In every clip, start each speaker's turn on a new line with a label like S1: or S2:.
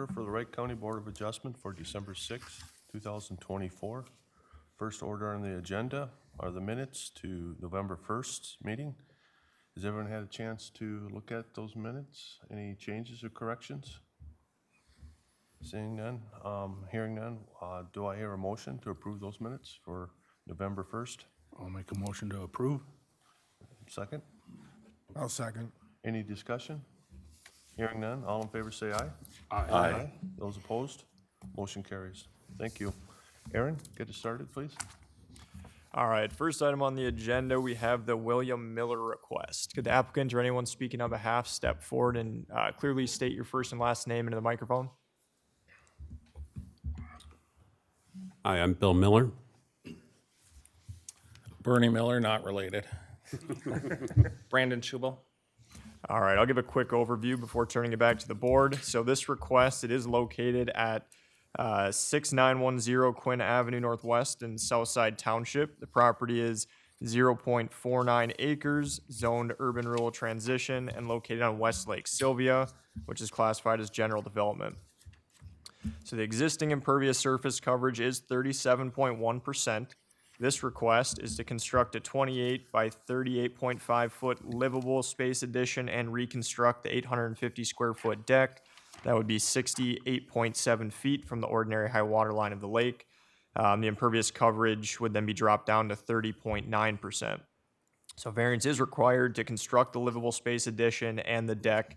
S1: order for the Wright County Board of Adjustment for December 6th, 2024. First order on the agenda are the minutes to November 1st meeting. Has everyone had a chance to look at those minutes? Any changes or corrections? Seeing none, hearing none, do I hear a motion to approve those minutes for November 1st?
S2: I'll make a motion to approve.
S1: Second?
S3: I'll second.
S1: Any discussion? Hearing none, all in favor say aye.
S2: Aye.
S1: Those opposed? Motion carries. Thank you. Aaron, get us started, please.
S4: All right, first item on the agenda, we have the William Miller request. Could the applicant or anyone speaking on behalf step forward and clearly state your first and last name into the microphone?
S5: Hi, I'm Bill Miller.
S3: Bernie Miller, not related. Brandon Schubel.
S4: All right, I'll give a quick overview before turning it back to the board. So this request, it is located at 6910 Quinn Avenue Northwest in Southside Township. The property is 0.49 acres, zoned urban rural transition, and located on West Lake Sylvia, which is classified as general development. So the existing impervious surface coverage is 37.1%. This request is to construct a 28 by 38.5 foot livable space addition and reconstruct the 850 square foot deck. That would be 68.7 feet from the ordinary high water line of the lake. The impervious coverage would then be dropped down to 30.9%. So variance is required to construct the livable space addition and the deck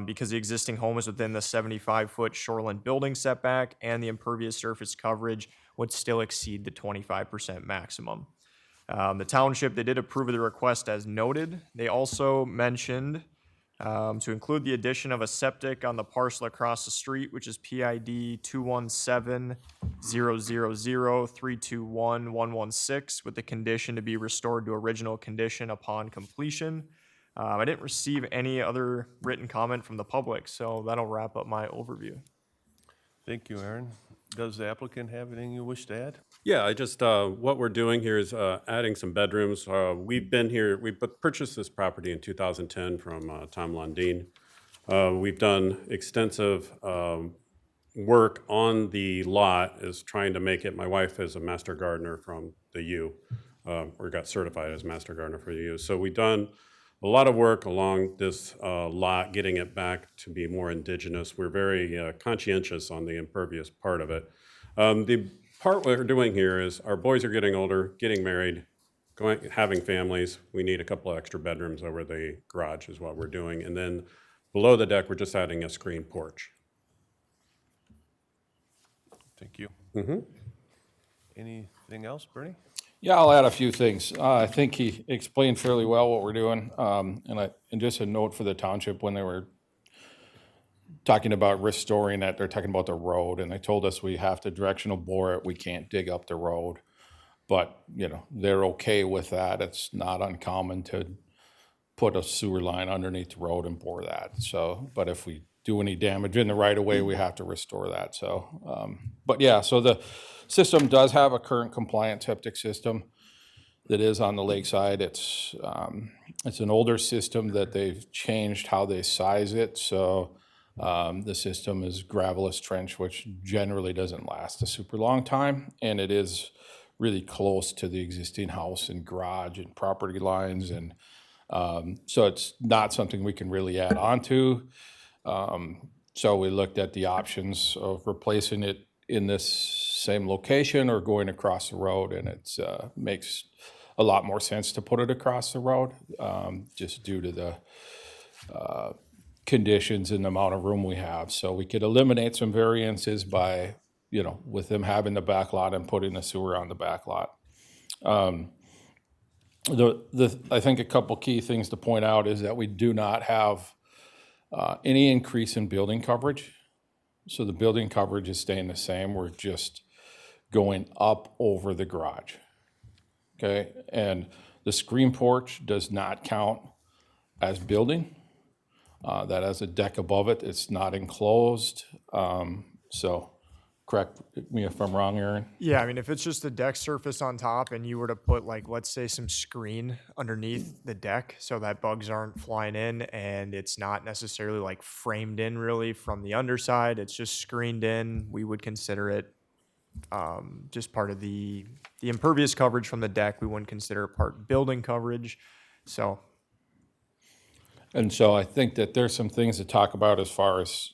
S4: because the existing home is within the 75-foot shoreline building setback, and the impervious surface coverage would still exceed the 25% maximum. The township, they did approve of the request as noted. They also mentioned to include the addition of a septic on the parcel across the street, which is PID 217-000-321-116, with the condition to be restored to original condition upon completion. I didn't receive any other written comment from the public, so that'll wrap up my overview.
S1: Thank you, Aaron. Does the applicant have anything you wish to add?
S5: Yeah, I just, what we're doing here is adding some bedrooms. We've been here, we purchased this property in 2010 from Tom Lundeen. We've done extensive work on the lot, is trying to make it, my wife is a master gardener from the U, or got certified as master gardener for the U. So we've done a lot of work along this lot, getting it back to be more indigenous. We're very conscientious on the impervious part of it. The part we're doing here is our boys are getting older, getting married, having families. We need a couple of extra bedrooms over the garage is what we're doing. And then below the deck, we're just adding a screen porch.
S1: Thank you. Anything else, Bernie?
S3: Yeah, I'll add a few things. I think he explained fairly well what we're doing. And just a note for the township, when they were talking about restoring that, they're talking about the road, and they told us we have to directional bore it. We can't dig up the road. But, you know, they're okay with that. It's not uncommon to put a sewer line underneath the road and bore that. So, but if we do any damage in the right of way, we have to restore that. So, but yeah, so the system does have a current compliant septic system that is on the lakeside. It's an older system that they've changed how they size it. So the system is gravelous trench, which generally doesn't last a super long time, and it is really close to the existing house and garage and property lines, and so it's not something we can really add on to. So we looked at the options of replacing it in this same location or going across the road, and it makes a lot more sense to put it across the road, just due to the conditions and the amount of room we have. So we could eliminate some variances by, you know, with them having the back lot and putting the sewer on the back lot. I think a couple key things to point out is that we do not have any increase in building coverage. So the building coverage is staying the same. We're just going up over the garage. Okay, and the screen porch does not count as building. That has a deck above it. It's not enclosed. So Correct me if I'm wrong, Aaron.
S4: Yeah, I mean, if it's just a deck surface on top and you were to put like, let's say some screen underneath the deck so that bugs aren't flying in and it's not necessarily like framed in really from the underside, it's just screened in, we would consider it just part of the impervious coverage from the deck. We wouldn't consider it part building coverage. So,
S3: And so I think that there's some things to talk about as far as,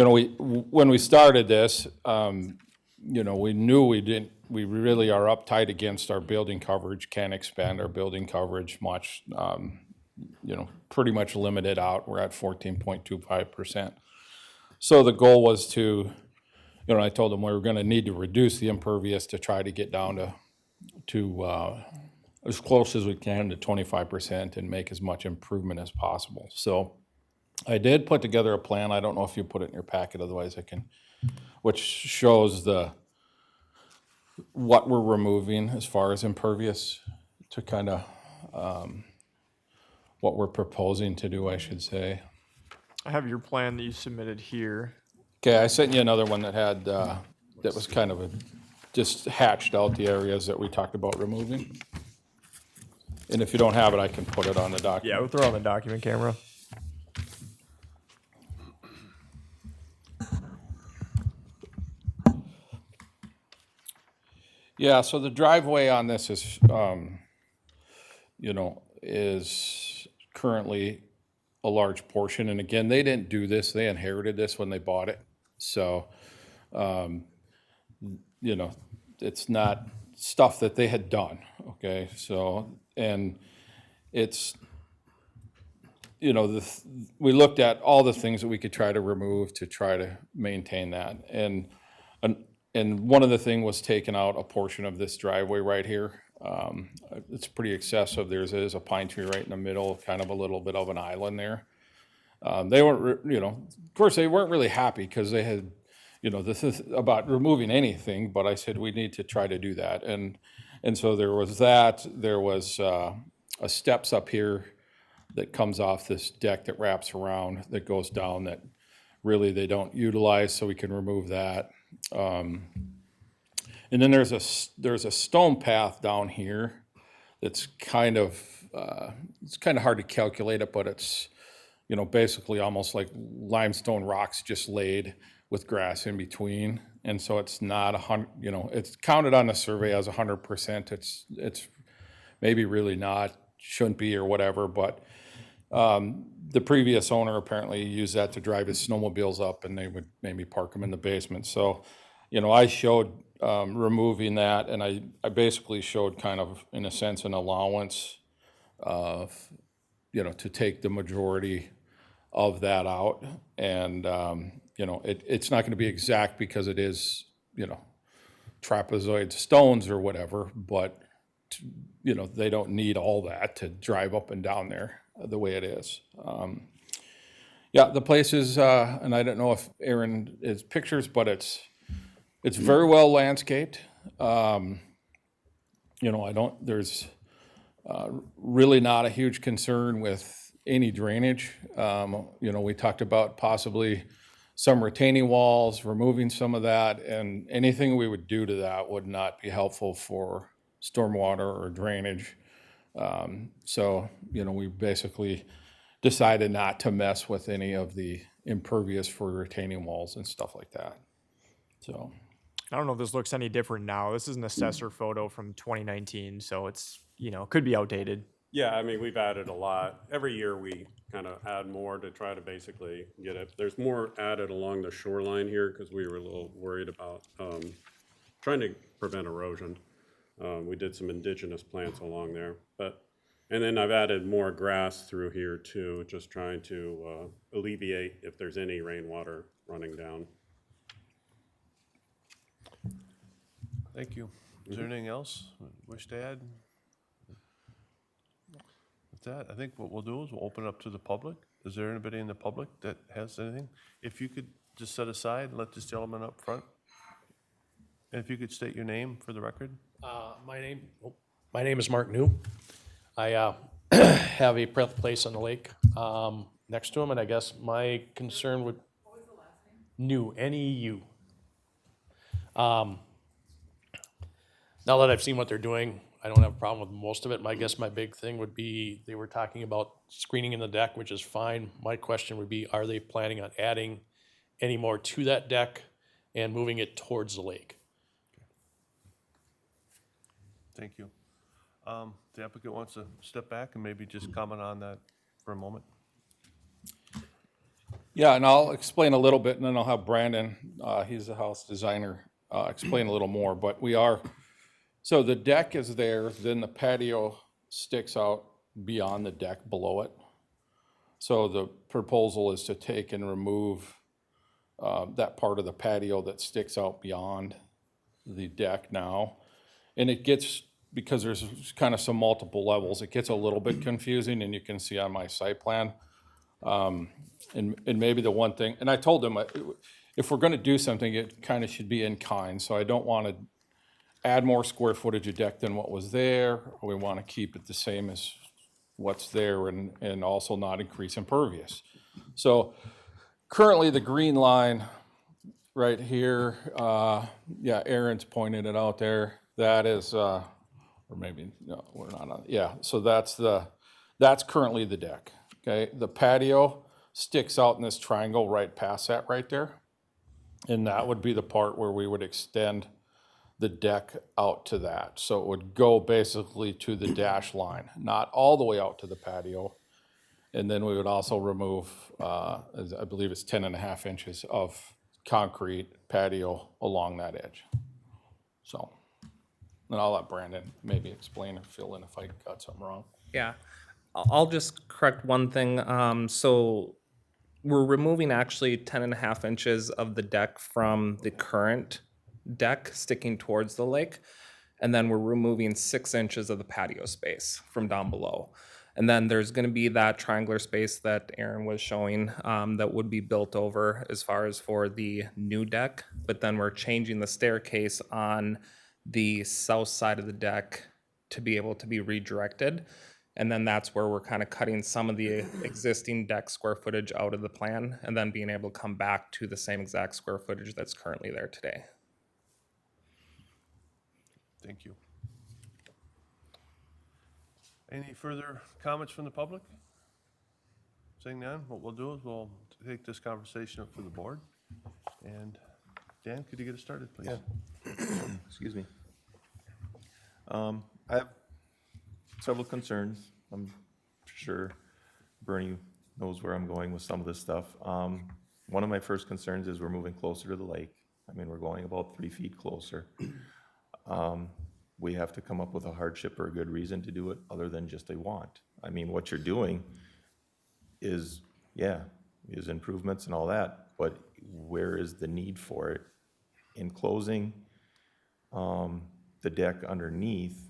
S3: when we started this, we knew we really are uptight against our building coverage, can't expand our building coverage much, pretty much limited out. We're at 14.25%. So the goal was to, I told them we were gonna need to reduce the impervious to try to get down to as close as we can to 25% and make as much improvement as possible. So I did put together a plan. I don't know if you put it in your packet, otherwise I can, which shows what we're removing as far as impervious to kind of what we're proposing to do, I should say.
S4: I have your plan that you submitted here.
S3: Okay, I sent you another one that had, that was kind of just hatched out the areas that we talked about removing. And if you don't have it, I can put it on the document.
S4: Yeah, we'll throw it on the document camera.
S3: Yeah, so the driveway on this is, is currently a large portion. And again, they didn't do this, they inherited this when they bought it. So, it's not stuff that they had done, okay? So, and it's, we looked at all the things that we could try to remove to try to maintain that. And one of the things was taking out a portion of this driveway right here. It's pretty excessive. There's a pine tree right in the middle, kind of a little bit of an island there. They weren't, of course, they weren't really happy because they had, this is about removing anything, but I said we need to try to do that. And so there was that. There was a steps up here that comes off this deck that wraps around, that goes down, that really they don't utilize, so we can remove that. And then there's a stone path down here that's kind of hard to calculate it, but it's basically almost like limestone rocks just laid with grass in between. And so it's not it's counted on the survey as 100%. It's maybe really not, shouldn't be or whatever, but the previous owner apparently used that to drive his snowmobiles up, and they would maybe park them in the basement. So, I showed removing that, and I basically showed kind of, in a sense, an allowance of, to take the majority of that out. And, it's not going to be exact because it is, trapezoid stones or whatever, but, they don't need all that to drive up and down there the way it is. Yeah, the place is, and I don't know if Aaron is pictures, but it's very well landscaped. There's really not a huge concern with any drainage. We talked about possibly some retaining walls, removing some of that, and anything we would do to that would not be helpful for stormwater or drainage. So, we basically decided not to mess with any of the impervious for retaining walls and stuff like that. So,
S4: I don't know if this looks any different now. This is an assessor photo from 2019, so it's, could be outdated.
S5: Yeah, I mean, we've added a lot. Every year we kind of add more to try to basically get it. There's more added along the shoreline here because we were a little worried about trying to prevent erosion. We did some indigenous plants along there, and then I've added more grass through here too, just trying to alleviate if there's any rainwater running down.
S1: Thank you. Is there anything else you wish to add? With that, I think what we'll do is we'll open it up to the public. Is there anybody in the public that has anything? If you could just set aside and let this gentleman up front. And if you could state your name for the record.
S6: My name is Mark New. I have a place on the lake next to him, and I guess my concern would. What was the last name? New, N-E-U. Now that I've seen what they're doing, I don't have a problem with most of it. I guess my big thing would be, they were talking about screening in the deck, which is fine. My question would be, are they planning on adding any more to that deck and moving it towards the lake?
S1: Thank you. The applicant wants to step back and maybe just comment on that for a moment.
S3: Yeah, and I'll explain a little bit, and then I'll have Brandon, he's the house designer, explain a little more, but so the deck is there, then the patio sticks out beyond the deck below it. So the proposal is to take and remove that part of the patio that sticks out beyond the deck now. And it gets, because there's kind of some multiple levels, it gets a little bit confusing, and you can see on my site plan. And maybe the one thing, and I told them, if we're gonna do something, it kind of should be in kind, so I don't want to add more square footage of deck than what was there. We want to keep it the same as what's there, and also not increase impervious. So currently the green line right here, yeah, Aaron's pointed it out there. That is, or maybe, no, we're not on, yeah, so that's currently the deck, okay? The patio sticks out in this triangle right past that right there. And that would be the part where we would extend the deck out to that. So it would go basically to the dash line, not all the way out to the patio. And then we would also remove, I believe it's 10.5 inches of concrete patio along that edge. So, and I'll let Brandon maybe explain or fill in if I got something wrong.
S7: Yeah, I'll just correct one thing. So we're removing actually 10.5 inches of the deck from the current deck sticking towards the lake. And then we're removing 6 inches of the patio space from down below. And then there's gonna be that triangular space that Aaron was showing that would be built over as far as for the new deck. But then we're changing the staircase on the south side of the deck to be able to be redirected. And then that's where we're kind of cutting some of the existing deck square footage out of the plan, and then being able to come back to the same exact square footage that's currently there today.
S1: Thank you. Any further comments from the public? Seeing none, what we'll do is we'll take this conversation up to the board. And Dan, could you get us started, please?
S8: Excuse me. I have several concerns. I'm sure Bernie knows where I'm going with some of this stuff. One of my first concerns is we're moving closer to the lake. I mean, we're going about 3 feet closer. We have to come up with a hardship or a good reason to do it other than just a want. I mean, what you're doing is, yeah, is improvements and all that, but where is the need for it? In closing the deck underneath,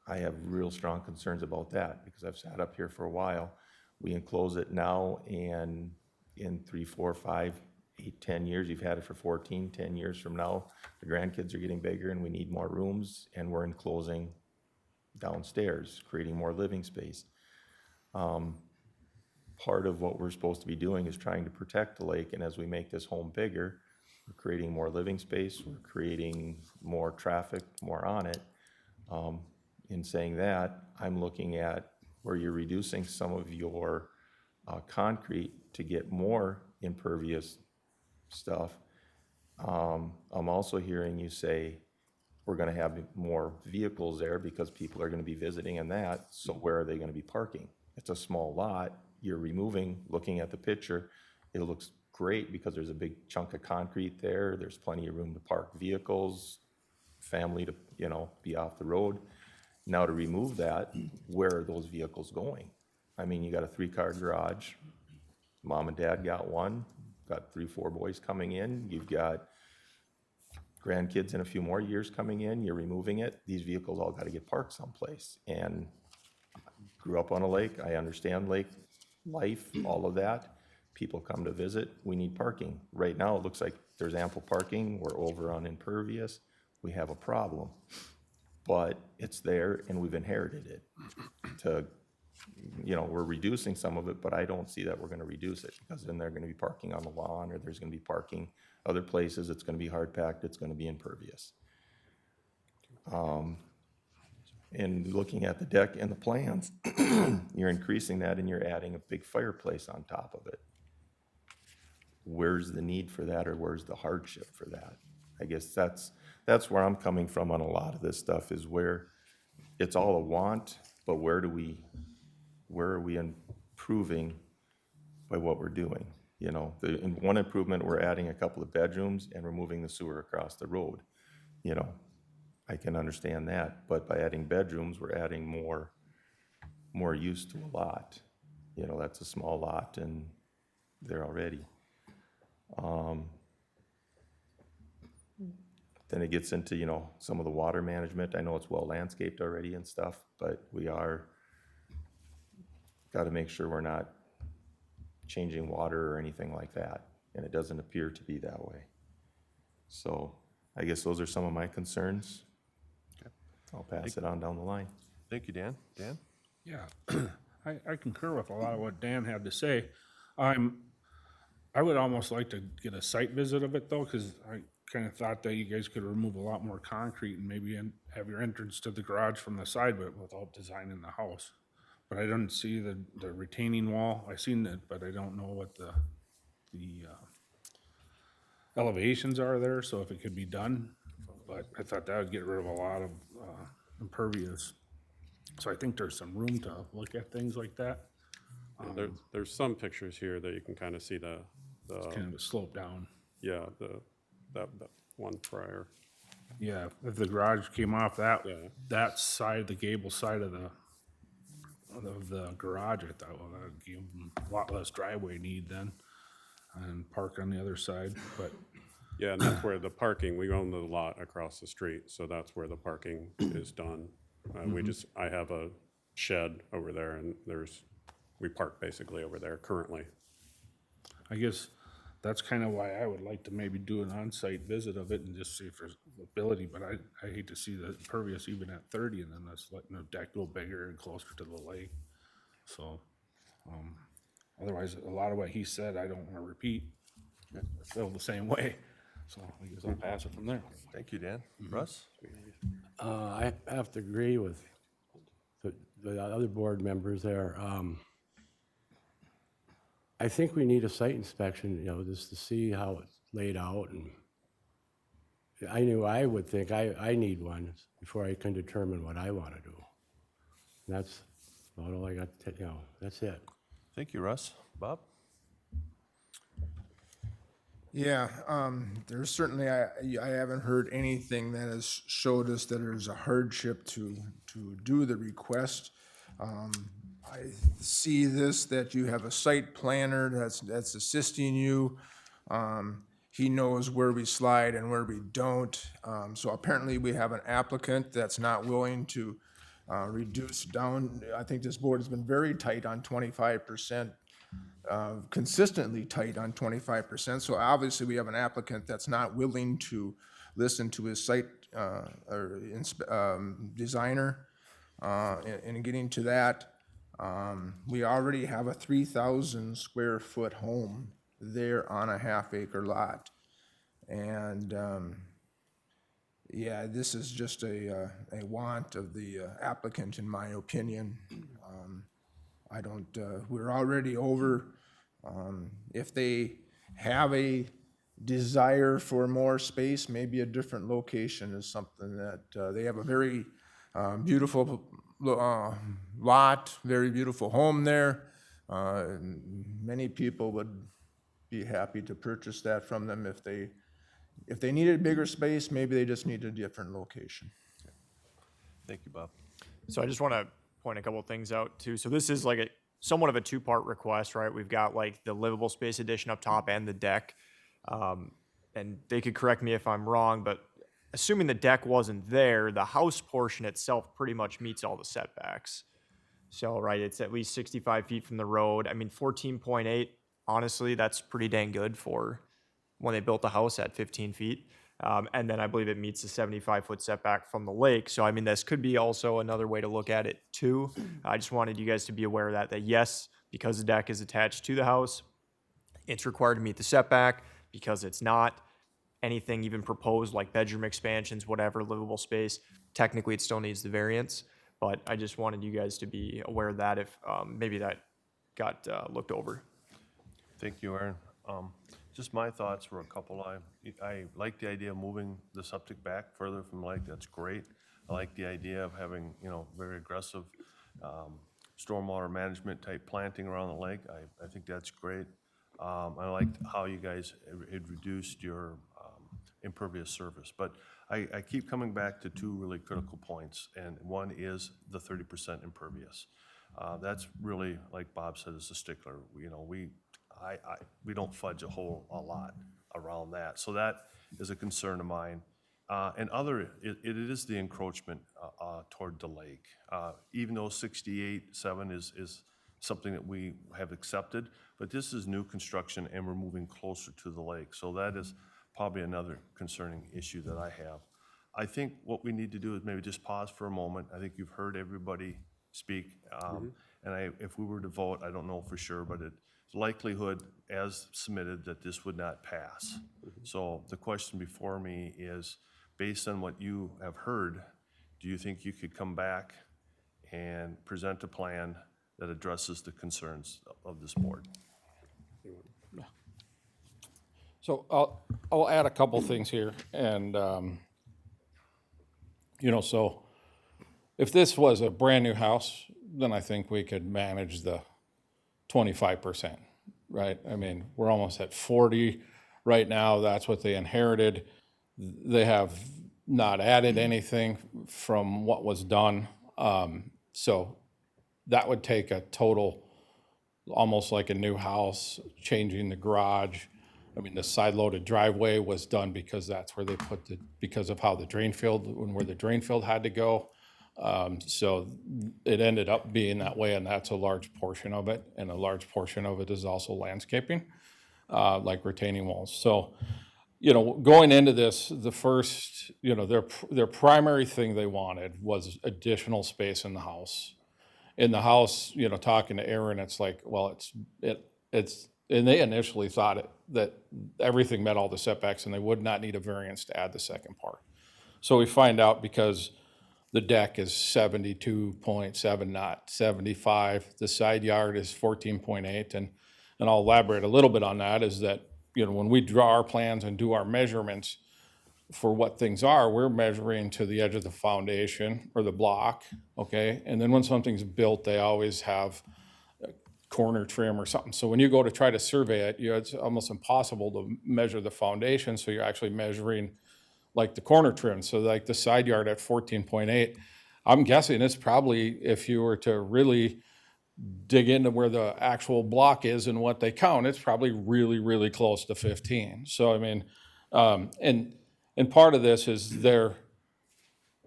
S8: I have real strong concerns about that because I've sat up here for a while. We enclose it now, and in 3, 4, 5, 8, 10 years, you've had it for 14, 10 years from now, the grandkids are getting bigger and we need more rooms, and we're enclosing downstairs, creating more living space. Part of what we're supposed to be doing is trying to protect the lake, and as we make this home bigger, we're creating more living space, we're creating more traffic, more on it. In saying that, I'm looking at where you're reducing some of your concrete to get more impervious stuff. I'm also hearing you say we're gonna have more vehicles there because people are gonna be visiting and that, so where are they gonna be parking? It's a small lot, you're removing, looking at the picture, it looks great because there's a big chunk of concrete there, there's plenty of room to park vehicles, family to, you know, be off the road. Now to remove that, where are those vehicles going? I mean, you got a 3-car garage, mom and dad got one, got 3, 4 boys coming in, you've got grandkids in a few more years coming in, you're removing it, these vehicles all gotta get parked someplace. And grew up on a lake, I understand lake life, all of that. People come to visit, we need parking. Right now, it looks like there's ample parking, we're over on impervious, we have a problem. But it's there and we've inherited it. To we're reducing some of it, but I don't see that we're gonna reduce it, because then they're gonna be parking on the lawn, or there's gonna be parking other places, it's gonna be hard packed, it's gonna be impervious. And looking at the deck and the plans, you're increasing that and you're adding a big fireplace on top of it. Where's the need for that, or where's the hardship for that? I guess that's where I'm coming from on a lot of this stuff, is where it's all a want, but where are we improving by what we're doing? In one improvement, we're adding a couple of bedrooms and we're moving the sewer across the road. I can understand that, but by adding bedrooms, we're adding more use to a lot. That's a small lot and they're already. Then it gets into, some of the water management. I know it's well landscaped already and stuff, but we gotta make sure we're not changing water or anything like that, and it doesn't appear to be that way. So I guess those are some of my concerns. I'll pass it on down the line.
S1: Thank you, Dan. Dan?
S2: Yeah, I concur with a lot of what Dan had to say. I would almost like to get a site visit of it though, because I kind of thought that you guys could remove a lot more concrete and maybe have your entrance to the garage from the side, but without designing the house. But I didn't see the retaining wall. I seen it, but I don't know what the elevations are there, so if it could be done. But I thought that would get rid of a lot of impervious. So I think there's some room to look at things like that.
S5: There's some pictures here that you can kind of see the
S2: Kind of a slope down.
S5: yeah, that one prior.
S2: Yeah, if the garage came off that,
S5: Yeah.
S2: that side, the gable side of the garage, I thought, well, that'd give them a lot less driveway need then, and park on the other side, but,
S5: Yeah, and that's where the parking, we own the lot across the street, so that's where the parking is done. I have a shed over there and we park basically over there currently.
S2: I guess that's kind of why I would like to maybe do an on-site visit of it and just see if there's ability, but I hate to see the impervious even at 30, and then that's letting the deck go bigger and closer to the lake. So, otherwise, a lot of what he said, I don't want to repeat. I feel the same way, so I guess I'll pass it from there.
S1: Thank you, Dan. Russ?
S9: I have to agree with the other board members there. I think we need a site inspection, just to see how it's laid out, and I would think I need one before I can determine what I want to do. And that's about all I got to that's it.
S1: Thank you, Russ. Bob?
S10: Yeah, there's certainly, I haven't heard anything that has showed us that there's a hardship to do the request. I see this, that you have a site planner that's assisting you. He knows where we slide and where we don't. So apparently we have an applicant that's not willing to reduce down. I think this board has been very tight on 25%. Consistently tight on 25%. So obviously we have an applicant that's not willing to listen to his site designer. And getting to that, we already have a 3,000 square foot home there on a half-acre lot. And yeah, this is just a want of the applicant, in my opinion. I don't, we're already over. If they have a desire for more space, maybe a different location is something that, they have a very beautiful lot, very beautiful home there. Many people would be happy to purchase that from them. If they needed bigger space, maybe they just need a different location.
S1: Thank you, Bob.
S4: So I just want to point a couple of things out too. So this is like somewhat of a two-part request, right? We've got like the livable space addition up top and the deck. And they could correct me if I'm wrong, but assuming the deck wasn't there, the house portion itself pretty much meets all the setbacks. So, right, it's at least 65 feet from the road. I mean, 14.8, honestly, that's pretty dang good for when they built the house at 15 feet. And then I believe it meets the 75-foot setback from the lake. So, I mean, this could be also another way to look at it too. I just wanted you guys to be aware of that yes, because the deck is attached to the house, it's required to meet the setback. Because it's not, anything even proposed like bedroom expansions, whatever, livable space, technically it still needs the variance. But I just wanted you guys to be aware of that if maybe that got looked over.
S1: Thank you, Aaron. Just my thoughts were a couple. I like the idea of moving the septic back further from the lake. That's great. I like the idea of having, very aggressive stormwater management type planting around the lake. I think that's great. I liked how you guys had reduced your impervious surface. But I keep coming back to two really critical points, and one is the 30% impervious. That's really, like Bob said, is a stickler. We don't fudge a lot around that. So that is a concern of mine. And it is the encroachment toward the lake. Even though 68.7 is something that we have accepted, but this is new construction and we're moving closer to the lake. So that is probably another concerning issue that I have. I think what we need to do is maybe just pause for a moment. I think you've heard everybody speak. And if we were to vote, I don't know for sure, but it's likelihood as submitted that this would not pass. So the question before me is, based on what you have heard, do you think you could come back and present a plan that addresses the concerns of this board?
S3: So I'll add a couple things here, and, so if this was a brand-new house, then I think we could manage the 25%, right? I mean, we're almost at 40 right now. That's what they inherited. They have not added anything from what was done. So that would take a total, almost like a new house, changing the garage. I mean, the side-loaded driveway was done because that's where they put because of how the drain field, where the drain field had to go. So it ended up being that way, and that's a large portion of it. And a large portion of it is also landscaping, like retaining walls. So, going into this, the first, their primary thing they wanted was additional space in the house. In the house, talking to Aaron, it's like, well, and they initially thought that everything met all the setbacks and they would not need a variance to add the second part. So we find out because the deck is 72.7, not 75. The side yard is 14.8, and I'll elaborate a little bit on that, is that, when we draw our plans and do our measurements for what things are, we're measuring to the edge of the foundation or the block, okay? And then when something's built, they always have a corner trim or something. So when you go to try to survey it, it's almost impossible to measure the foundation, so you're actually measuring like the corner trim. So like the side yard at 14.8, I'm guessing it's probably, if you were to really dig into where the actual block is and what they count, it's probably really, really close to 15. So, I mean, and part of this is they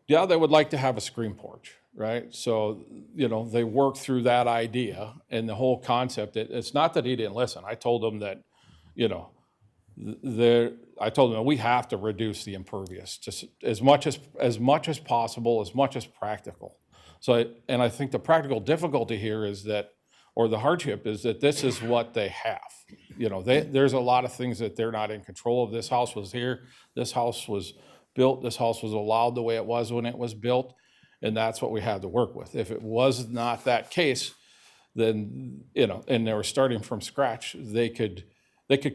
S3: would like to have a screen porch, right? So, they work through that idea and the whole concept. It's not that he didn't listen. I told him that, I told them we have to reduce the impervious just as much as possible, as much as practical. So, and I think the practical difficulty here is that, or the hardship is that this is what they have. There's a lot of things that they're not in control of. This house was here, this house was built, this house was allowed the way it was when it was built, and that's what we had to work with. If it was not that case, then, and they were starting from scratch, they could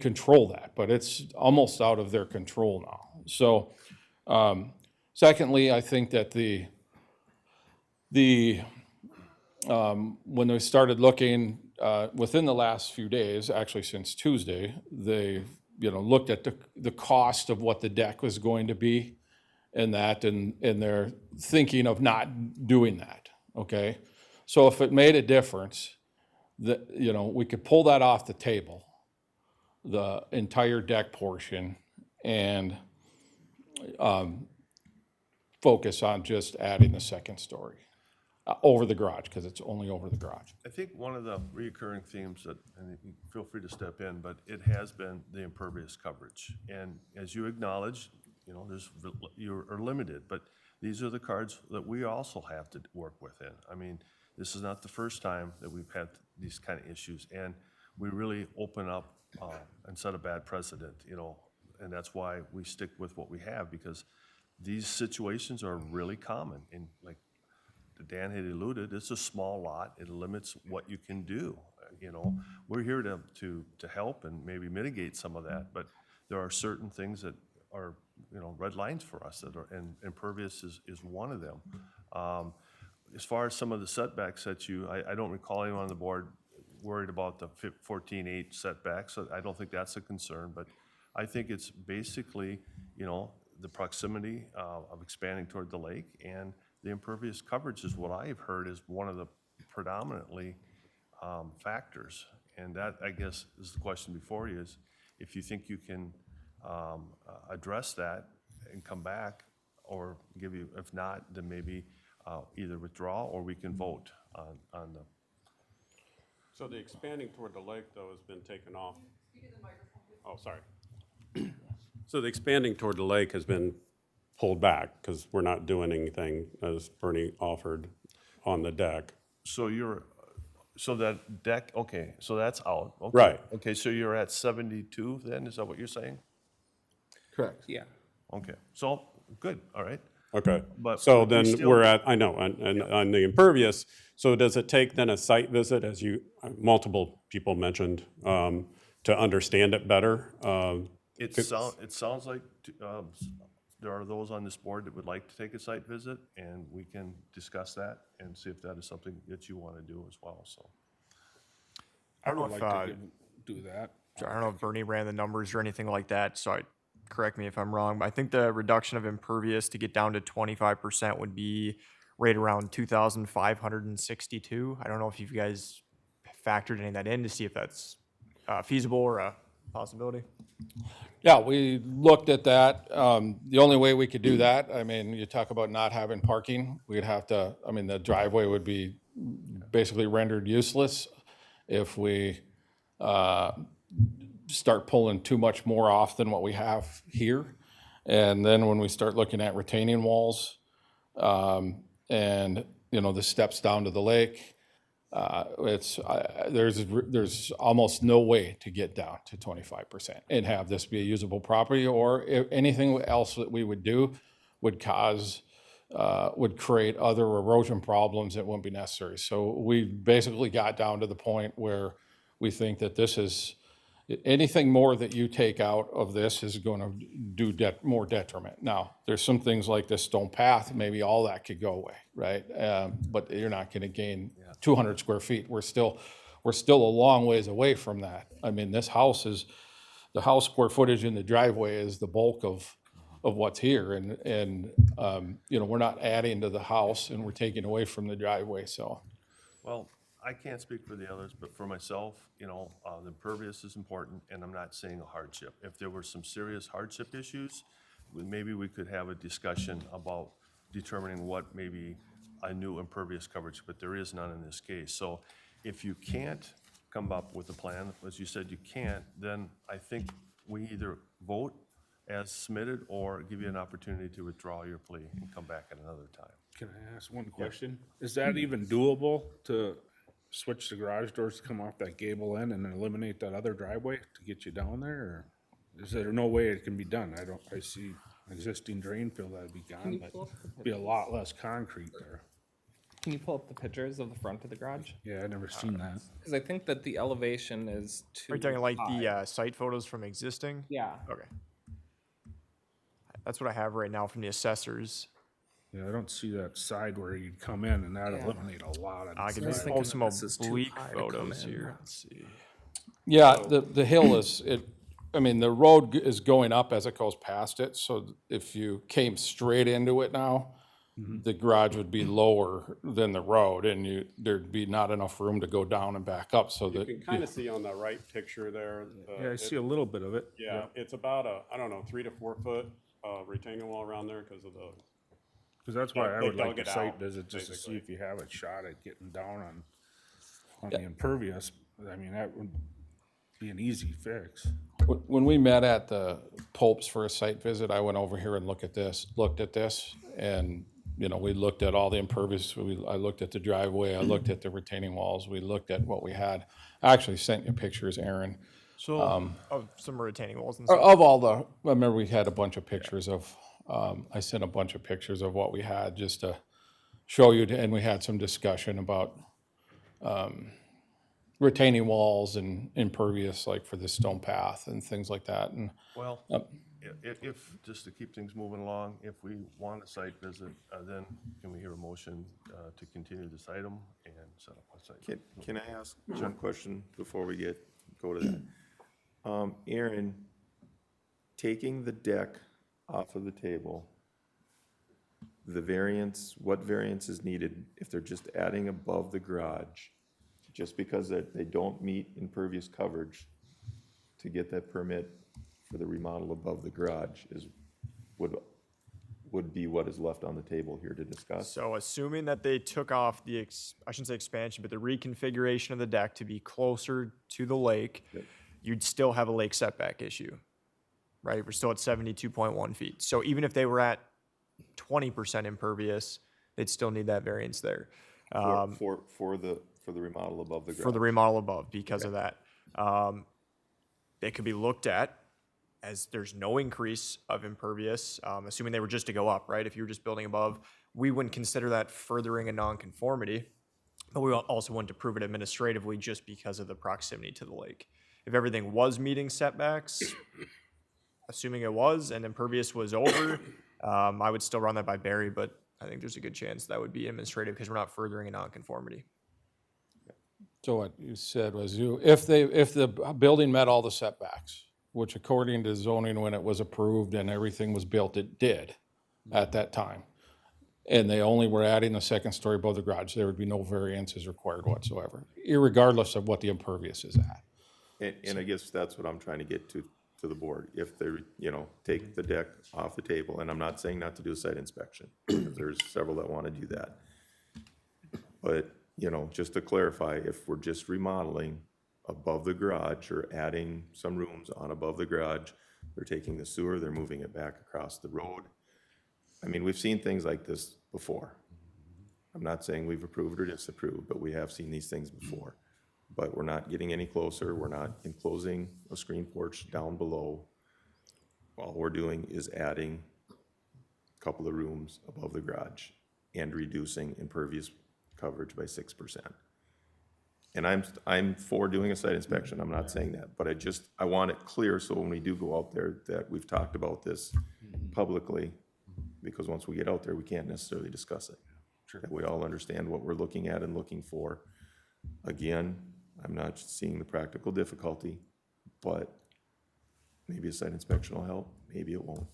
S3: control that, but it's almost out of their control now. So, secondly, I think that when they started looking within the last few days, actually since Tuesday, they looked at the cost of what the deck was going to be, and they're thinking of not doing that. Okay, so if it made a difference, that we could pull that off the table, the entire deck portion, and focus on just adding the second story over the garage, because it's only over the garage.
S1: I think one of the recurring themes and you feel free to step in, but it has been the impervious coverage. And as you acknowledge, you know, you are limited, but these are the cards that we also have to work within. I mean, this is not the first time that we've had these kind of issues, and we really open up and set a bad precedent, you know, and that's why we stick with what we have, because these situations are really common. And like Dan had alluded, it's a small lot, it limits what you can do, you know. We're here to help and maybe mitigate some of that, but there are certain things that are, you know, red lines for us that are, and impervious is one of them. As far as some of the setbacks that I don't recall anyone on the board worried about the 14.8 setbacks, so I don't think that's a concern, but I think it's basically, you know, the proximity of expanding toward the lake, and the impervious coverage is what I've heard is one of the predominantly factors. And that, I guess, is the question before you, is if you think you can address that and come back, or give you, if not, then maybe either withdraw or we can vote on the.
S5: So the expanding toward the lake, though, has been taken off. Oh, sorry. So the expanding toward the lake has been pulled back because we're not doing anything, as Bernie offered, on the deck.
S1: So so that deck, okay, so that's out. Okay.
S5: Right.
S1: Okay, so you're at 72 then, is that what you're saying?
S3: Correct.
S7: Yeah.
S1: Okay, so, good, all right.
S5: Okay,
S1: But
S5: so
S1: we
S5: then
S1: still-
S5: we're at, I know, and on the impervious, so does it take then a site visit, as multiple people mentioned, to understand it better?
S1: It sounds like there are those on this board that would like to take a site visit, and we can discuss that and see if that is something that you want to do as well, so.
S4: I don't know
S2: I'd
S4: if,
S2: like to do that.
S4: I don't know if Bernie ran the numbers or anything like that, so correct me if I'm wrong, but I think the reduction of impervious to get down to 25% would be right around 2,562. I don't know if you guys factored any of that in to see if that's feasible or a possibility.
S3: Yeah, we looked at that. The only way we could do that, I mean, you talk about not having parking, we'd have to, I mean, the driveway would be basically rendered useless if we start pulling too much more off than what we have here. And then when we start looking at retaining walls, and, you know, the steps down to the lake, there's almost no way to get down to 25% and have this be a usable property, or anything else that we would do would create other erosion problems that wouldn't be necessary. So we basically got down to the point where we think that this is, anything more that you take out of this is going to do more detriment. Now, there's some things like this stone path, maybe all that could go away, right? But you're not going to gain 200 square feet. We're still a long ways away from that. I mean, the house square footage in the driveway is the bulk of what's here, and you know, we're not adding to the house and we're taking away from the driveway. So,
S1: Well, I can't speak for the others, but for myself, you know, the impervious is important, and I'm not saying a hardship. If there were some serious hardship issues, maybe we could have a discussion about determining what maybe a new impervious coverage, but there is none in this case. So if you can't come up with a plan, as you said you can't, then I think we either vote as submitted or give you an opportunity to withdraw your plea and come back at another time.
S2: Can I ask one question? Is that even doable to switch the garage doors to come off that gable end and then eliminate that other driveway to get you down there? Or is there no way it can be done? I see existing drain field that'd be gone, but be a lot less concrete there.
S7: Can you pull up the pictures of the front of the garage?
S2: Yeah, I never seen that.
S7: Because I think that the elevation is too
S4: Are you talking like
S7: high.
S4: the site photos from existing?
S7: Yeah.
S4: Okay. That's what I have right now from the assessors.
S2: Yeah, I don't see that side where you'd come in, and that'd eliminate a lot of.
S4: I can
S7: was
S4: just
S7: thinking
S4: pull some
S7: that this is too
S4: oblique
S7: high to come
S4: photos
S7: in.
S4: here. Let's see.
S3: yeah, the hill I mean, the road is going up as it goes past it. So if you came straight into it now, the garage would be lower than the road, and there'd be not enough room to go down and back up, so
S5: You
S3: that.
S5: can kind of see on the right picture there.
S2: Yeah, I see a little bit of it.
S5: Yeah, it's about I don't know, 3 to 4 foot retaining wall around there because of the.
S2: Because that's why I
S5: They
S2: would like
S5: dug
S2: a
S5: it
S2: site
S5: out,
S2: visit, just to see
S5: basically.
S2: if you have a shot at getting down on the impervious. I mean, that would be an easy fix.
S3: When we met at the Pope's for a site visit, I went over here and looked at this, and, you know, we looked at all the impervious, I looked at the driveway, I looked at the retaining walls, we looked at what we had. I actually sent you pictures, Aaron,
S1: So,
S4: Of some retaining walls and stuff.
S3: of all the, I remember we had a bunch of pictures of, I sent a bunch of pictures of what we had just to show you, and we had some discussion about retaining walls and impervious, like for the stone path and things like that, and
S1: well, if, just to keep things moving along, if we want a site visit, then can we hear a motion to continue this item and set up a site?
S8: Can I ask one question before we go to that? Aaron, taking the deck off of the table, the variance, what variance is needed if they're just adding above the garage? Just because they don't meet impervious coverage to get that permit for the remodel above the garage would be what is left on the table here to discuss?
S4: So assuming that they took off I shouldn't say expansion, but the reconfiguration of the deck to be closer to the lake, you'd still have a lake setback issue, right? We're still at 72.1 feet. So even if they were at 20% impervious, they'd still need that variance there.
S8: For the remodel above the garage?
S4: For the remodel above, because of that. They could be looked at as there's no increase of impervious, assuming they were just to go up, right? If you were just building above, we wouldn't consider that furthering a nonconformity, but we also wouldn't approve it administratively just because of the proximity to the lake. If everything was meeting setbacks, assuming it was, and impervious was over, I would still run that by Barry, but I think there's a good chance that would be administrative because we're not furthering a nonconformity.
S3: so what you said was if the building met all the setbacks, which according to zoning, when it was approved and everything was built, it did at that time, and they only were adding a second story above the garage, there would be no variances required whatsoever, irregardless of what the impervious is at.
S8: And I guess that's what I'm trying to get to the board. If they, take the deck off the table, and I'm not saying not to do a site inspection, because there's several that want to do that. But, just to clarify, if we're just remodeling above the garage or adding some rooms on above the garage, they're taking the sewer, they're moving it back across the road. I mean, we've seen things like this before. I'm not saying we've approved or disapproved, but we have seen these things before. But we're not getting any closer. We're not enclosing a screen porch down below. All we're doing is adding a couple of rooms above the garage and reducing impervious coverage by 6%. And I'm for doing a site inspection. I'm not saying that, but I want it clear so when we do go out there that we've talked about this publicly, because once we get out there, we can't necessarily discuss it. That we all understand what we're looking at and looking for. Again, I'm not seeing the practical difficulty, but maybe a site inspection will help, maybe it won't.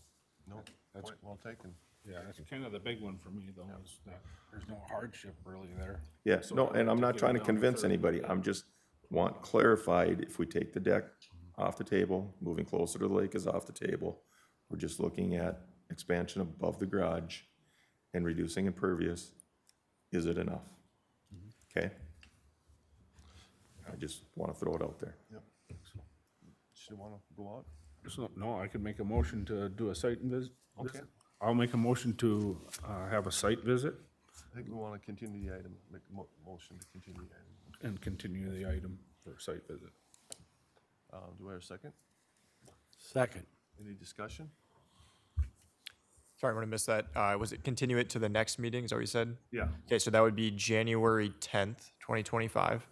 S1: No, point well taken.
S2: Yeah, that's kind of the big one for me, though, is that there's no hardship really there.
S8: Yeah, no, and I'm not trying to convince anybody, I'm just want clarified, if we take the deck off the table, moving closer to the lake is off the table, we're just looking at expansion above the garage and reducing impervious, is it enough? Okay? I just want to throw it out there.
S1: Yep. Should want to go out?
S2: No, I could make a motion to do a site visit. Okay. I'll make a motion to have a site visit
S1: I think we want to continue the item, make a motion to continue the item.
S2: and continue the item for a site visit.
S1: Do I have a second?
S9: Second.
S1: Any discussion?
S4: Sorry, I'm gonna miss that. Was it continue it to the next meeting, is that what you said?
S1: Yeah.
S4: Okay, so that would be January 10th, 2025.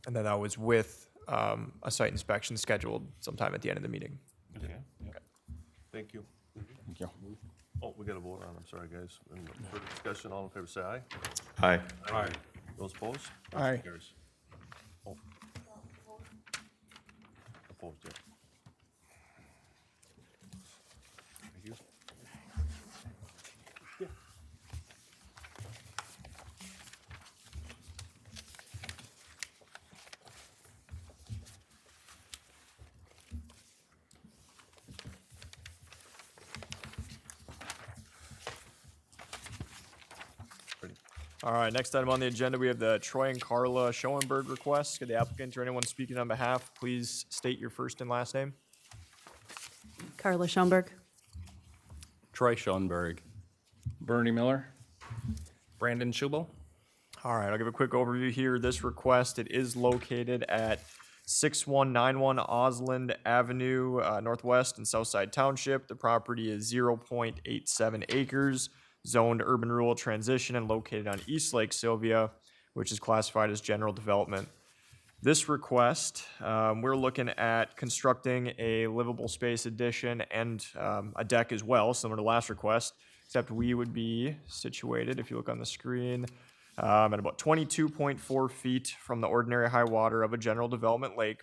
S4: And then that was with a site inspection scheduled sometime at the end of the meeting.
S1: Okay. Thank you.
S3: Thank you.
S1: Oh, we got to vote on, I'm sorry, guys. And for the discussion, all in favor, say aye.
S8: Aye.
S2: Aye.
S1: Those opposed?
S10: Aye.
S1: Motion carries. Oh. Opposed, yeah. Thank you. Ready?
S4: All right, next item on the agenda, we have the Troy and Carla Schoenberg request. Could the applicant or anyone speaking on behalf please state your first and last name?
S11: Carla Schoenberg.
S12: Troy Schoenberg.
S2: Bernie Miller?
S7: Brandon Schubel.
S4: All right, I'll give a quick overview here. This request, it is located at 6191 Osland Avenue, Northwest in Southside Township. The property is 0.87 acres, zoned urban rural transition and located on East Lake Sylvia, which is classified as general development. This request, we're looking at constructing a livable space addition and a deck as well, similar to last request, except we would be situated, if you look on the screen, at about 22.4 feet from the ordinary high water of a general development lake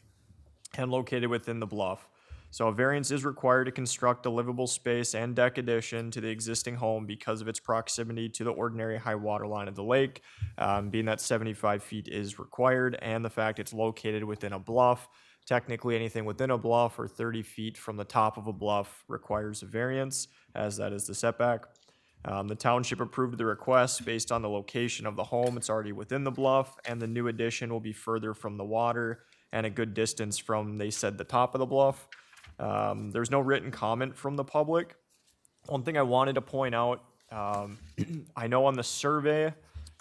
S4: and located within the bluff. So a variance is required to construct a livable space and deck addition to the existing home because of its proximity to the ordinary high water line of the lake, being that 75 feet is required, and the fact it's located within a bluff. Technically, anything within a bluff or 30 feet from the top of a bluff requires a variance, as that is the setback. The township approved the request based on the location of the home. It's already within the bluff, and the new addition will be further from the water and a good distance from, they said, the top of the bluff. There's no written comment from the public. One thing I wanted to point out, I know on the survey,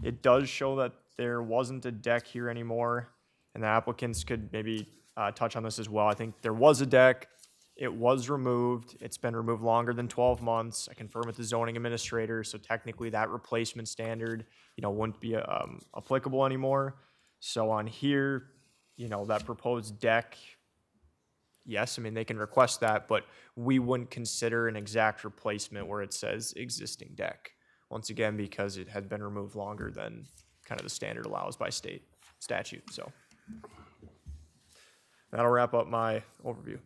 S4: it does show that there wasn't a deck here anymore, and the applicants could maybe touch on this as well. I think there was a deck. It was removed. It's been removed longer than 12 months. I confirmed with the zoning administrator, so technically that replacement standard, wouldn't be applicable anymore. So on here, that proposed deck, yes, I mean, they can request that, but we wouldn't consider an exact replacement where it says existing deck. Once again, because it had been removed longer than kind of the standard allows by state statute, so. That'll wrap up my overview.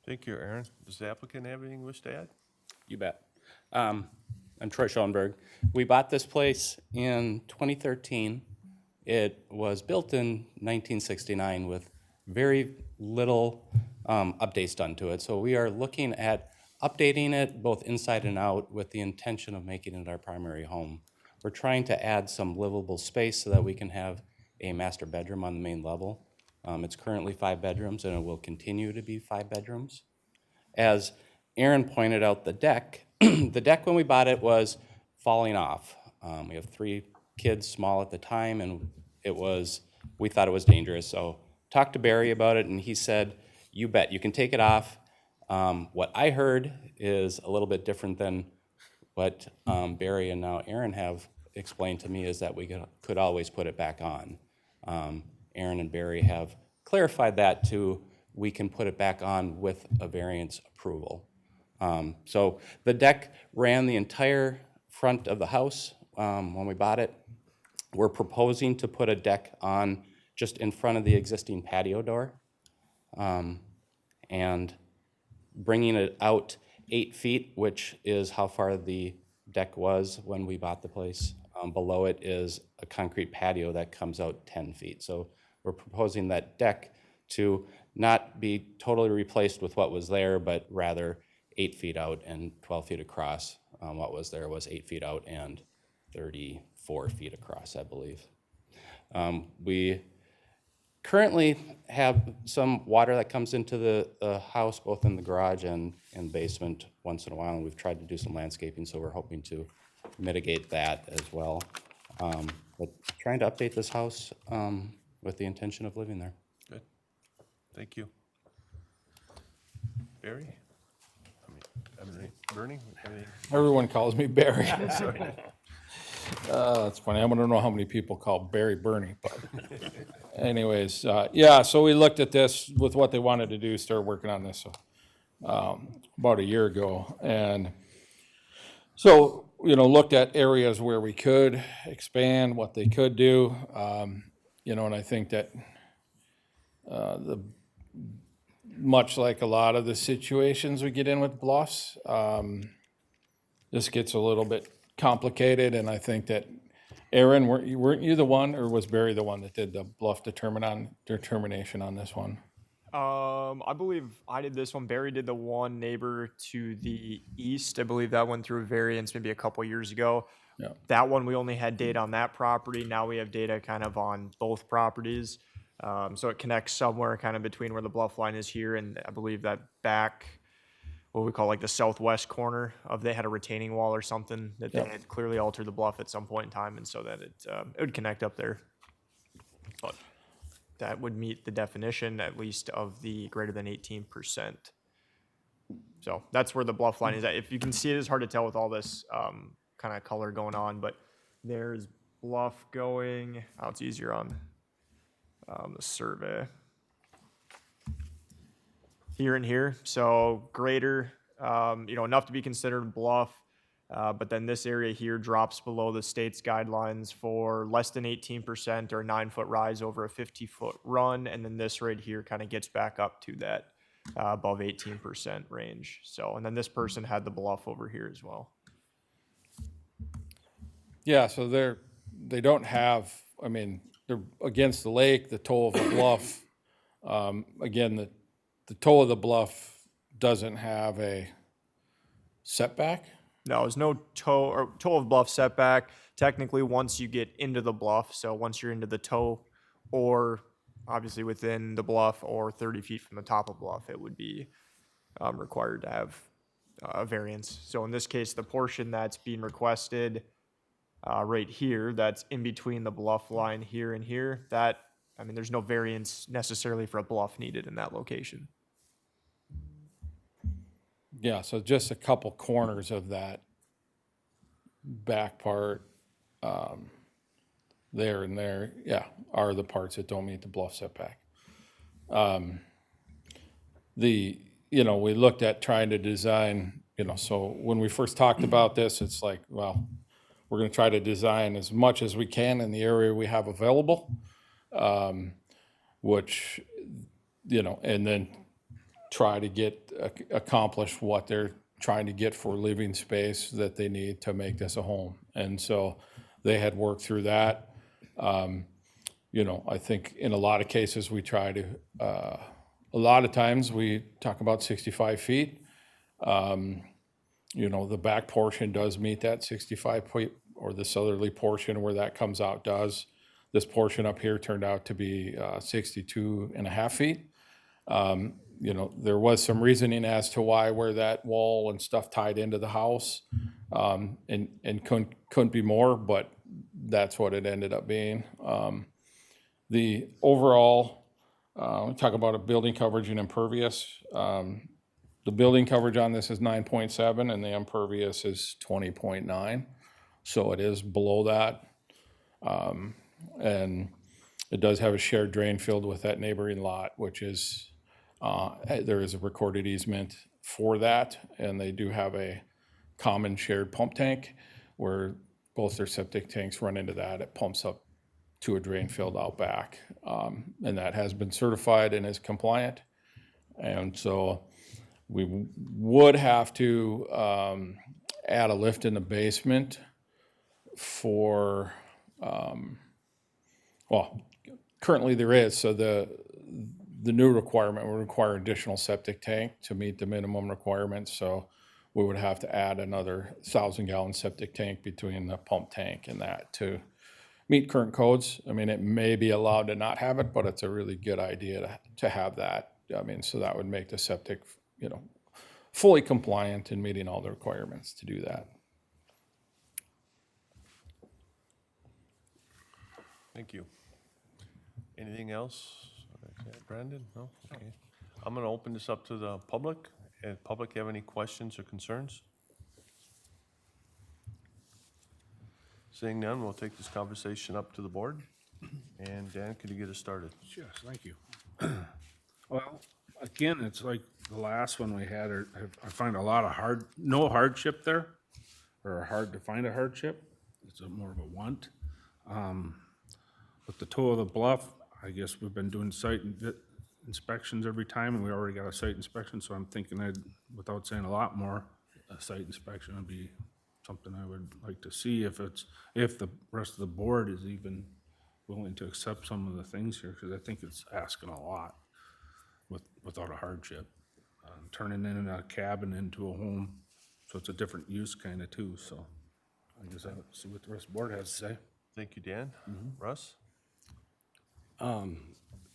S1: Thank you, Aaron. Does the applicant have anything wish to add?
S12: You bet. I'm Troy Schoenberg. We bought this place in 2013. It was built in 1969 with very little updates done to it. So we are looking at updating it both inside and out with the intention of making it our primary home. We're trying to add some livable space so that we can have a master bedroom on the main level. It's currently 5 bedrooms and it will continue to be 5 bedrooms. As Aaron pointed out, the deck, the deck when we bought it was falling off. We have 3 kids, small at the time, and we thought it was dangerous. So talked to Barry about it and he said, you bet, you can take it off. What I heard is a little bit different than what Barry and now Aaron have explained to me, is that we could always put it back on. Aaron and Barry have clarified that we can put it back on with a variance approval. So the deck ran the entire front of the house when we bought it. We're proposing to put a deck on just in front of the existing patio door and bringing it out 8 feet, which is how far the deck was when we bought the place. Below it is a concrete patio that comes out 10 feet. So we're proposing that deck to not be totally replaced with what was there, but rather 8 feet out and 12 feet across. What was there was 8 feet out and 34 feet across, I believe. We currently have some water that comes into the house, both in the garage and basement once in a while, and we've tried to do some landscaping, so we're hoping to mitigate that as well. But trying to update this house with the intention of living there.
S1: Good. Thank you. Barry? Bernie? Anything?
S3: Everyone calls me Barry. That's funny. I don't know how many people call Barry Bernie, but anyways, yeah, so we looked at this with what they wanted to do, started working on this about a year ago. And so, looked at areas where we could expand, what they could do, and I think that much like a lot of the situations we get in with bluffs, this gets a little bit complicated, and I think that, Aaron, weren't you the one, or was Barry the one that did the bluff determination on this one?
S4: I believe I did this one. Barry did the one neighbor to the east. I believe that went through a variance maybe a couple years ago.
S3: Yeah.
S4: That one, we only had data on that property. Now we have data kind of on both properties. So it connects somewhere kind of between where the bluff line is here and I believe that back, what we call like the southwest corner of, they had a retaining wall or something that they
S3: Yep.
S4: had clearly altered the bluff at some point in time, and so that it would connect up there. But that would meet the definition, at least, of the greater than 18%. So that's where the bluff line is at. If you can see it, it's hard to tell with all this kind of color going on, but there's bluff going, oh, it's easier on the survey. Here and here, so greater, enough to be considered bluff, but then this area here drops below the state's guidelines for less than 18% or a 9-foot rise over a 50-foot run, and then this right here kind of gets back up to that above 18% range. So, and then this person had the bluff over here as well.
S3: Yeah, so they don't have, I mean, they're against the lake, the toe of the bluff. Again, the toe of the bluff doesn't have a setback.
S4: No, there's no toe of bluff setback. Technically, once you get into the bluff, so once you're into the toe, or obviously within the bluff, or 30 feet from the top of bluff, it would be required to have a variance. So in this case, the portion that's being requested right here, that's in between the bluff line here and here, that, I mean, there's no variance necessarily for a bluff needed in that location.
S3: Yeah, so just a couple corners of that back part, there and there, yeah, are the parts that don't meet the bluff setback. We looked at trying to design, so when we first talked about this, it's like, well, we're gonna try to design as much as we can in the area we have available, which, and then try to accomplish what they're trying to get for living space that they need to make this a home. And so they had worked through that. I think in a lot of cases we try to, a lot of times we talk about 65 feet. The back portion does meet that 65 feet, or the southerly portion where that comes out does. This portion up here turned out to be 62 and a half feet. There was some reasoning as to where that wall and stuff tied into the house, and couldn't be more, but that's what it ended up being. The overall, we talk about a building coverage and impervious. The building coverage on this is 9.7 and the impervious is 20.9. So it is below that. And it does have a shared drain field with that neighboring lot, which is, there is a recorded easement for that, and they do have a common shared pump tank where both their septic tanks run into that. It pumps up to a drain field out back, and that has been certified and is compliant. And so we would have to add a lift in the basement for, currently there is, so the new requirement would require additional septic tank to meet the minimum requirements. So we would have to add another 1,000-gallon septic tank between the pump tank and that to meet current codes. I mean, it may be allowed to not have it, but it's a really good idea to have that. I mean, so that would make the septic, fully compliant and meeting all the requirements to do that.
S1: Thank you. Anything else? Brandon? No? Okay. I'm gonna open this up to the public. Public, have any questions or concerns? Seeing none, we'll take this conversation up to the board. And Dan, could you get us started?
S2: Yes, thank you. Well, again, it's like the last one we had, I find a lot of no hardship there, or hard to find a hardship. It's more of a want. With the toe of the bluff, I guess we've been doing site inspections every time, and we already got a site inspection, so I'm thinking without saying a lot more, a site inspection would be something I would like to see if the rest of the board is even willing to accept some of the things here, because I think it's asking a lot without a hardship. Turning in a cabin into a home, so it's a different use kind of too, so I guess I'll see what the rest of the board has to say.
S1: Thank you, Dan. Russ?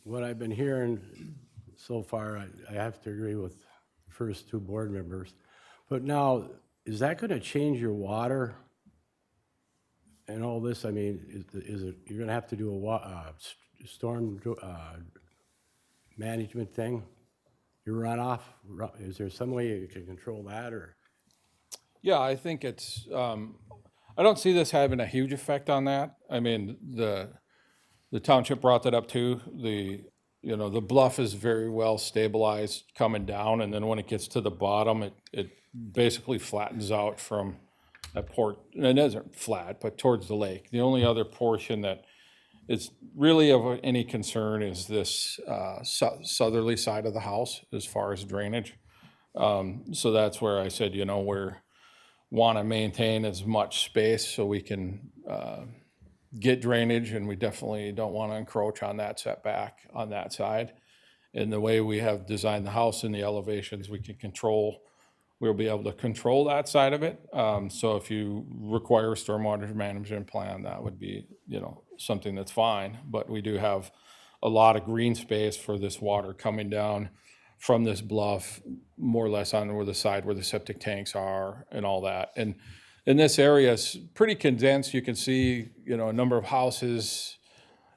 S9: What I've been hearing so far, I have to agree with the first two board members. But now, is that gonna change your water and all this? I mean, is it, you're gonna have to do a storm management thing? Your runoff, is there some way you can control that, or?
S3: Yeah, I think it's, I don't see this having a huge effect on that. I mean, the township brought that up too. The bluff is very well stabilized coming down, and then when it gets to the bottom, it basically flattens out from that port, and it isn't flat, but towards the lake. The only other portion that is really of any concern is this southerly side of the house as far as drainage. So that's where I said, we're want to maintain as much space so we can get drainage, and we definitely don't want to encroach on that setback on that side. And the way we have designed the house and the elevations, we'll be able to control that side of it. So if you require a stormwater management plan, that would be, something that's fine. But we do have a lot of green space for this water coming down from this bluff, more or less on the side where the septic tanks are and all that. And this area is pretty condensed. You can see, a number of houses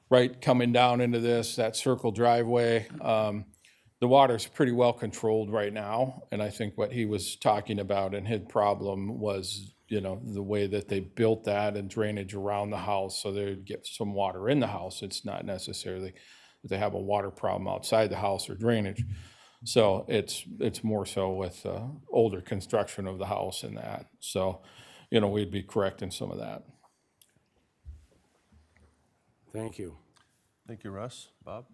S3: right coming down into that circle driveway. The water's pretty well controlled right now. And I think what he was talking about and his problem was, the way that they built that and drainage around the house so they would get some water in the house. It's not necessarily that they have a water problem outside the house or drainage. So it's more so with older construction of the house and that. So, we'd be correcting some of that.
S9: Thank you.
S1: Thank you, Russ. Bob?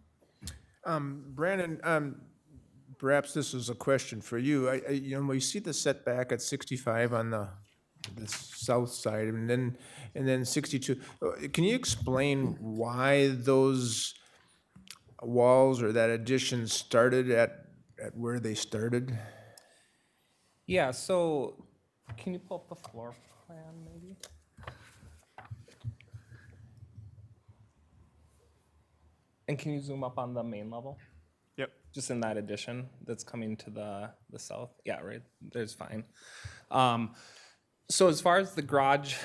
S10: Brandon, perhaps this is a question for you. We see the setback at 65 on the south side, and then 62. Can you explain why those walls or that addition started at where they started?
S7: Yeah, so can you pull up the floor plan maybe? And can you zoom up on the main level?
S4: Yep.
S7: Just in that addition that's coming to the south? Yeah, right, there's fine. So as far as the garage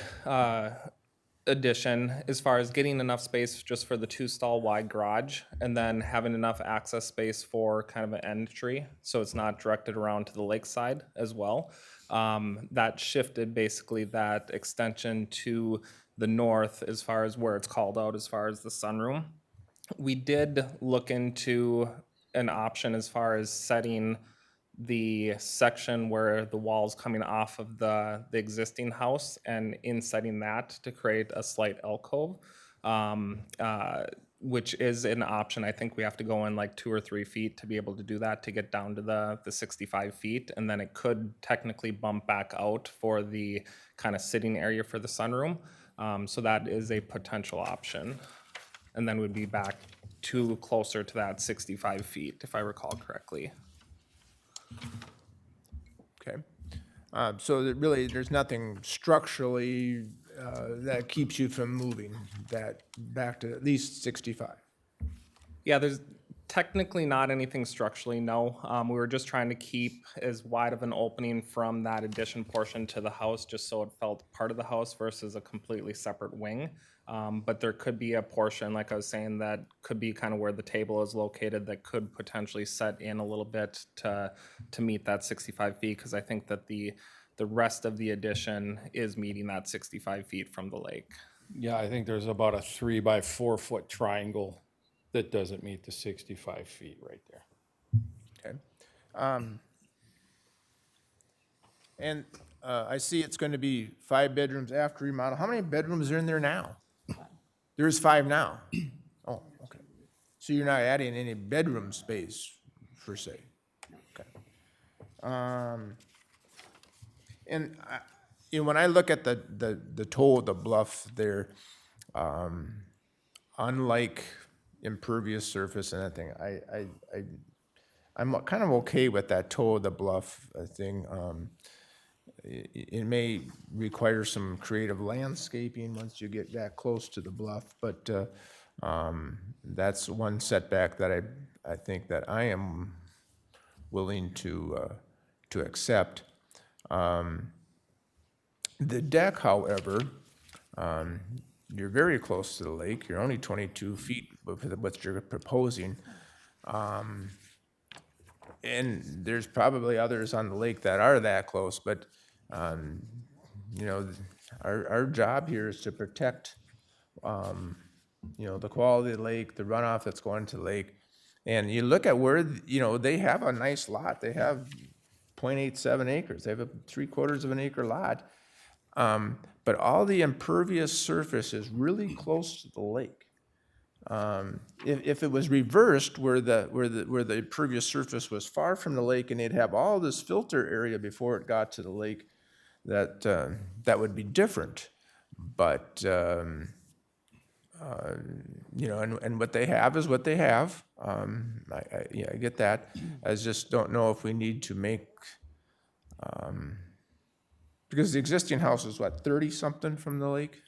S7: addition, as far as getting enough space just for the 2-stall wide garage, and then having enough access space for kind of an entry, so it's not directed around to the lakeside as well, that shifted basically that extension to the north as far as where it's called out as far as the sunroom. We did look into an option as far as setting the section where the wall's coming off of the existing house and insetting that to create a slight alcove, which is an option. I think we have to go in like 2 or 3 feet to be able to do that to get down to the 65 feet. And then it could technically bump back out for the kind of sitting area for the sunroom. So that is a potential option. And then we'd be back to closer to that 65 feet, if I recall correctly.
S10: Okay. So that really, there's nothing structurally that keeps you from moving that back to at least 65?
S7: Yeah, there's technically not anything structurally, no. We were just trying to keep as wide of an opening from that addition portion to the house, just so it felt part of the house versus a completely separate wing. But there could be a portion, like I was saying, that could be kind of where the table is located that could potentially set in a little bit to meet that 65 feet, because I think that the rest of the addition is meeting that 65 feet from the lake.
S3: Yeah, I think there's about a 3 by 4 foot triangle that doesn't meet the 65 feet right there.
S10: Okay. And I see it's going to be 5 bedrooms after remodel. How many bedrooms are in there now? There's 5 now? Oh, okay. So you're not adding any bedroom space, per se? Okay. And when I look at the toe of the bluff there, unlike impervious surface and that thing, I'm kind of okay with that toe of the bluff thing. it may require some creative landscaping once you get that close to the bluff, but that's one setback that I think that I am willing to accept. The deck, however, you're very close to the lake. You're only 22 feet with what you're proposing. And there's probably others on the lake that are that close, but, you know, our job here is to protect, you know, the quality of the lake, the runoff that's going to the lake. And you look at where, you know, they have a nice lot. They have 0.87 acres. They have a 3/4 of an acre lot. But all the impervious surface is really close to the lake. If it was reversed, where the impervious surface was far from the lake, and they'd have all this filter area before it got to the lake, that would be different. But you know, and what they have is what they have. Yeah, I get that. I just don't know if we need to make. Because the existing house is what, 30-something from the lake?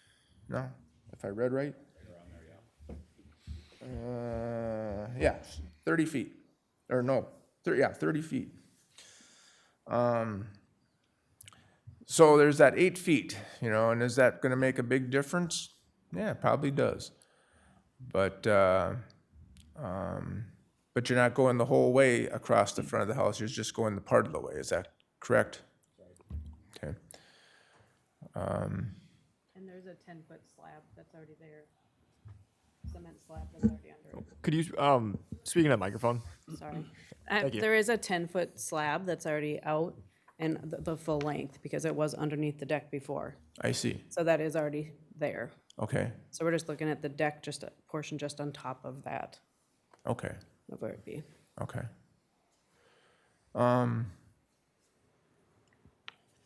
S10: No, if I read right? Yeah, 30 feet, or no, 30 feet. So there's that 8 feet, you know, and is that gonna make a big difference? Yeah, it probably does. But you're not going the whole way across the front of the house, you're just going the part of the way, is that correct? Okay.
S11: And there's a 10-foot slab that's already there. Cement slab that's already under it.
S4: Could you, speaking of microphone?
S11: Sorry.
S4: Thank you.
S11: There is a 10-foot slab that's already out and the full length because it was underneath the deck before.
S10: I see,
S11: So that is already there.
S10: okay,
S11: So we're just looking at the deck, just a portion just on top of that,
S10: okay,
S11: of where it'd be.
S10: okay.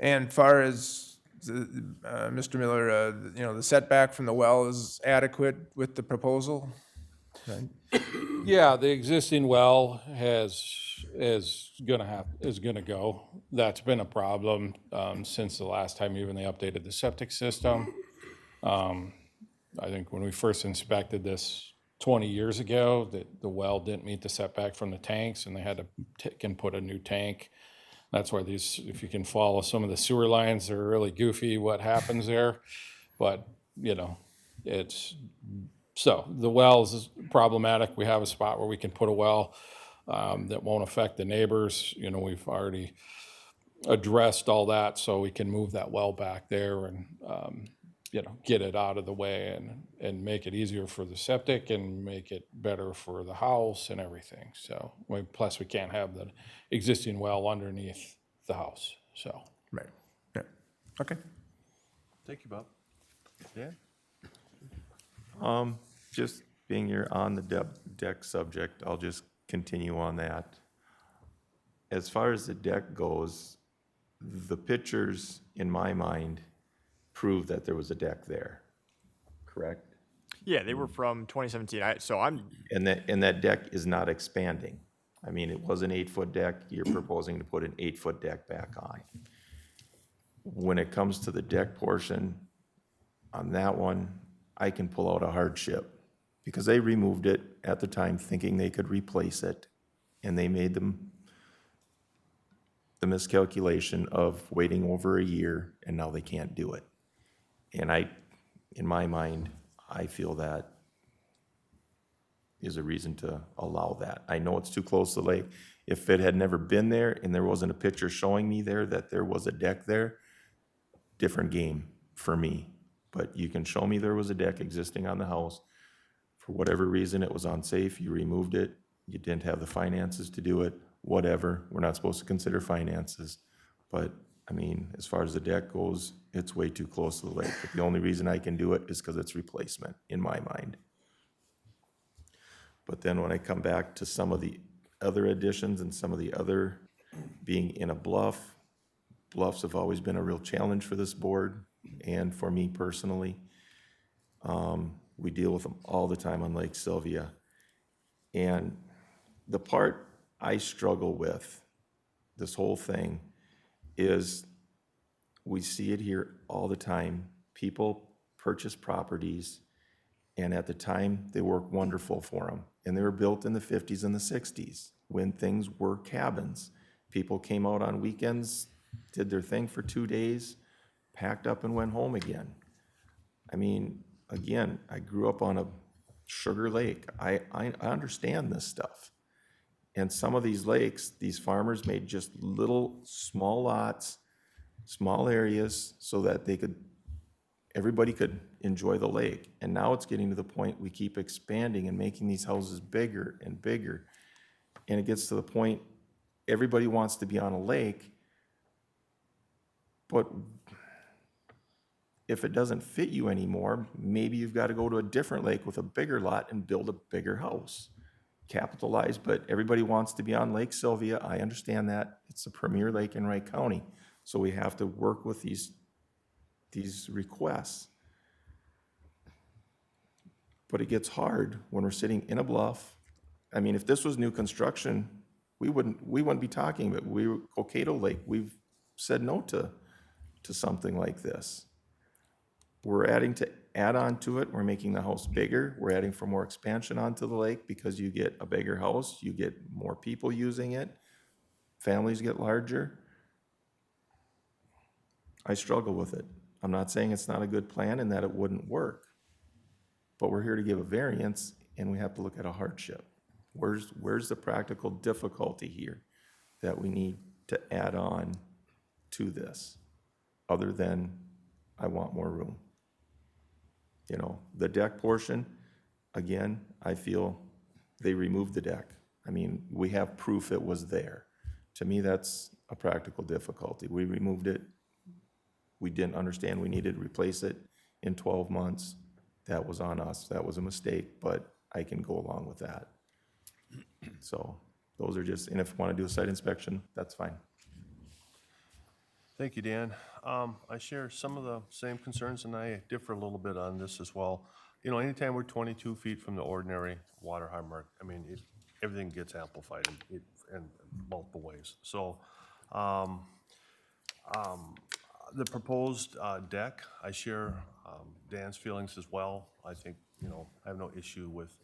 S10: And far as, Mr. Miller, you know, the setback from the well is adequate with the proposal? Right?
S3: Yeah, the existing well is gonna go. That's been a problem, since the last time even they updated the septic system. I think when we first inspected this 20 years ago, the well didn't meet the setback from the tanks, and they had to take and put a new tank. That's why these, if you can follow some of the sewer lines, they're really goofy what happens there. But, you know, so the well is problematic. We have a spot where we can put a well that won't affect the neighbors. You know, we've already addressed all that, so we can move that well back there and, you know, get it out of the way and make it easier for the septic and make it better for the house and everything. So, plus we can't have the existing well underneath the house, so.
S10: Right, yeah, okay.
S1: Thank you, Bob. Dan?
S8: Just being you're on the deck subject, I'll just continue on that. As far as the deck goes, the pictures, in my mind, prove that there was a deck there, correct?
S4: Yeah, they were from 2017.
S8: And that deck is not expanding. I mean, it was an 8-foot deck, you're proposing to put an 8-foot deck back on. When it comes to the deck portion, on that one, I can pull out a hardship, because they removed it at the time thinking they could replace it, and they made the miscalculation of waiting over a year, and now they can't do it. And in my mind, I feel that is a reason to allow that. I know it's too close to the lake. If it had never been there and there wasn't a picture showing me there that there was a deck there, different game for me. But you can show me there was a deck existing on the house. For whatever reason, it was unsafe, you removed it, you didn't have the finances to do it, whatever. We're not supposed to consider finances. But, I mean, as far as the deck goes, it's way too close to the lake. But the only reason I can do it is because it's replacement, in my mind. But then when I come back to some of the other additions and some of the other being in a bluff, bluffs have always been a real challenge for this board and for me personally. We deal with them all the time on Lake Sylvia. And the part I struggle with, this whole thing, is we see it here all the time. People purchase properties, and at the time, they work wonderful for them. And they were built in the 50s and the 60s when things were cabins. People came out on weekends, did their thing for 2 days, packed up and went home again. I mean, again, I grew up on a sugar lake. I understand this stuff. And some of these lakes, these farmers made just little small lots, small areas so that everybody could enjoy the lake. And now it's getting to the point we keep expanding and making these houses bigger and bigger. And it gets to the point everybody wants to be on a lake, but if it doesn't fit you anymore, maybe you've got to go to a different lake with a bigger lot and build a bigger house. Capitalize, but everybody wants to be on Lake Sylvia. I understand that. It's a premier lake in Wright County. So we have to work with these requests. But it gets hard when we're sitting in a bluff. I mean, if this was new construction, we wouldn't be talking, but Cokato Lake, we've said no to something like this. We're add on to it, we're making the house bigger, we're adding for more expansion onto the lake because you get a bigger house, you get more people using it, families get larger. I struggle with it. I'm not saying it's not a good plan and that it wouldn't work, but we're here to give a variance and we have to look at a hardship. Where's the practical difficulty here that we need to add on to this, other than I want more room? You know, the deck portion, again, I feel they removed the deck. I mean, we have proof it was there. To me, that's a practical difficulty. We removed it. We didn't understand we needed to replace it in 12 months. That was on us. That was a mistake, but I can go along with that. So those are just, and if you want to do a site inspection, that's fine.
S1: Thank you, Dan. I share some of the same concerns, and I differ a little bit on this as well. You know, anytime we're 22 feet from the ordinary water high mark, I mean, everything gets amplified in multiple ways. So the proposed deck, I share Dan's feelings as well. I think, you know, I have no issue with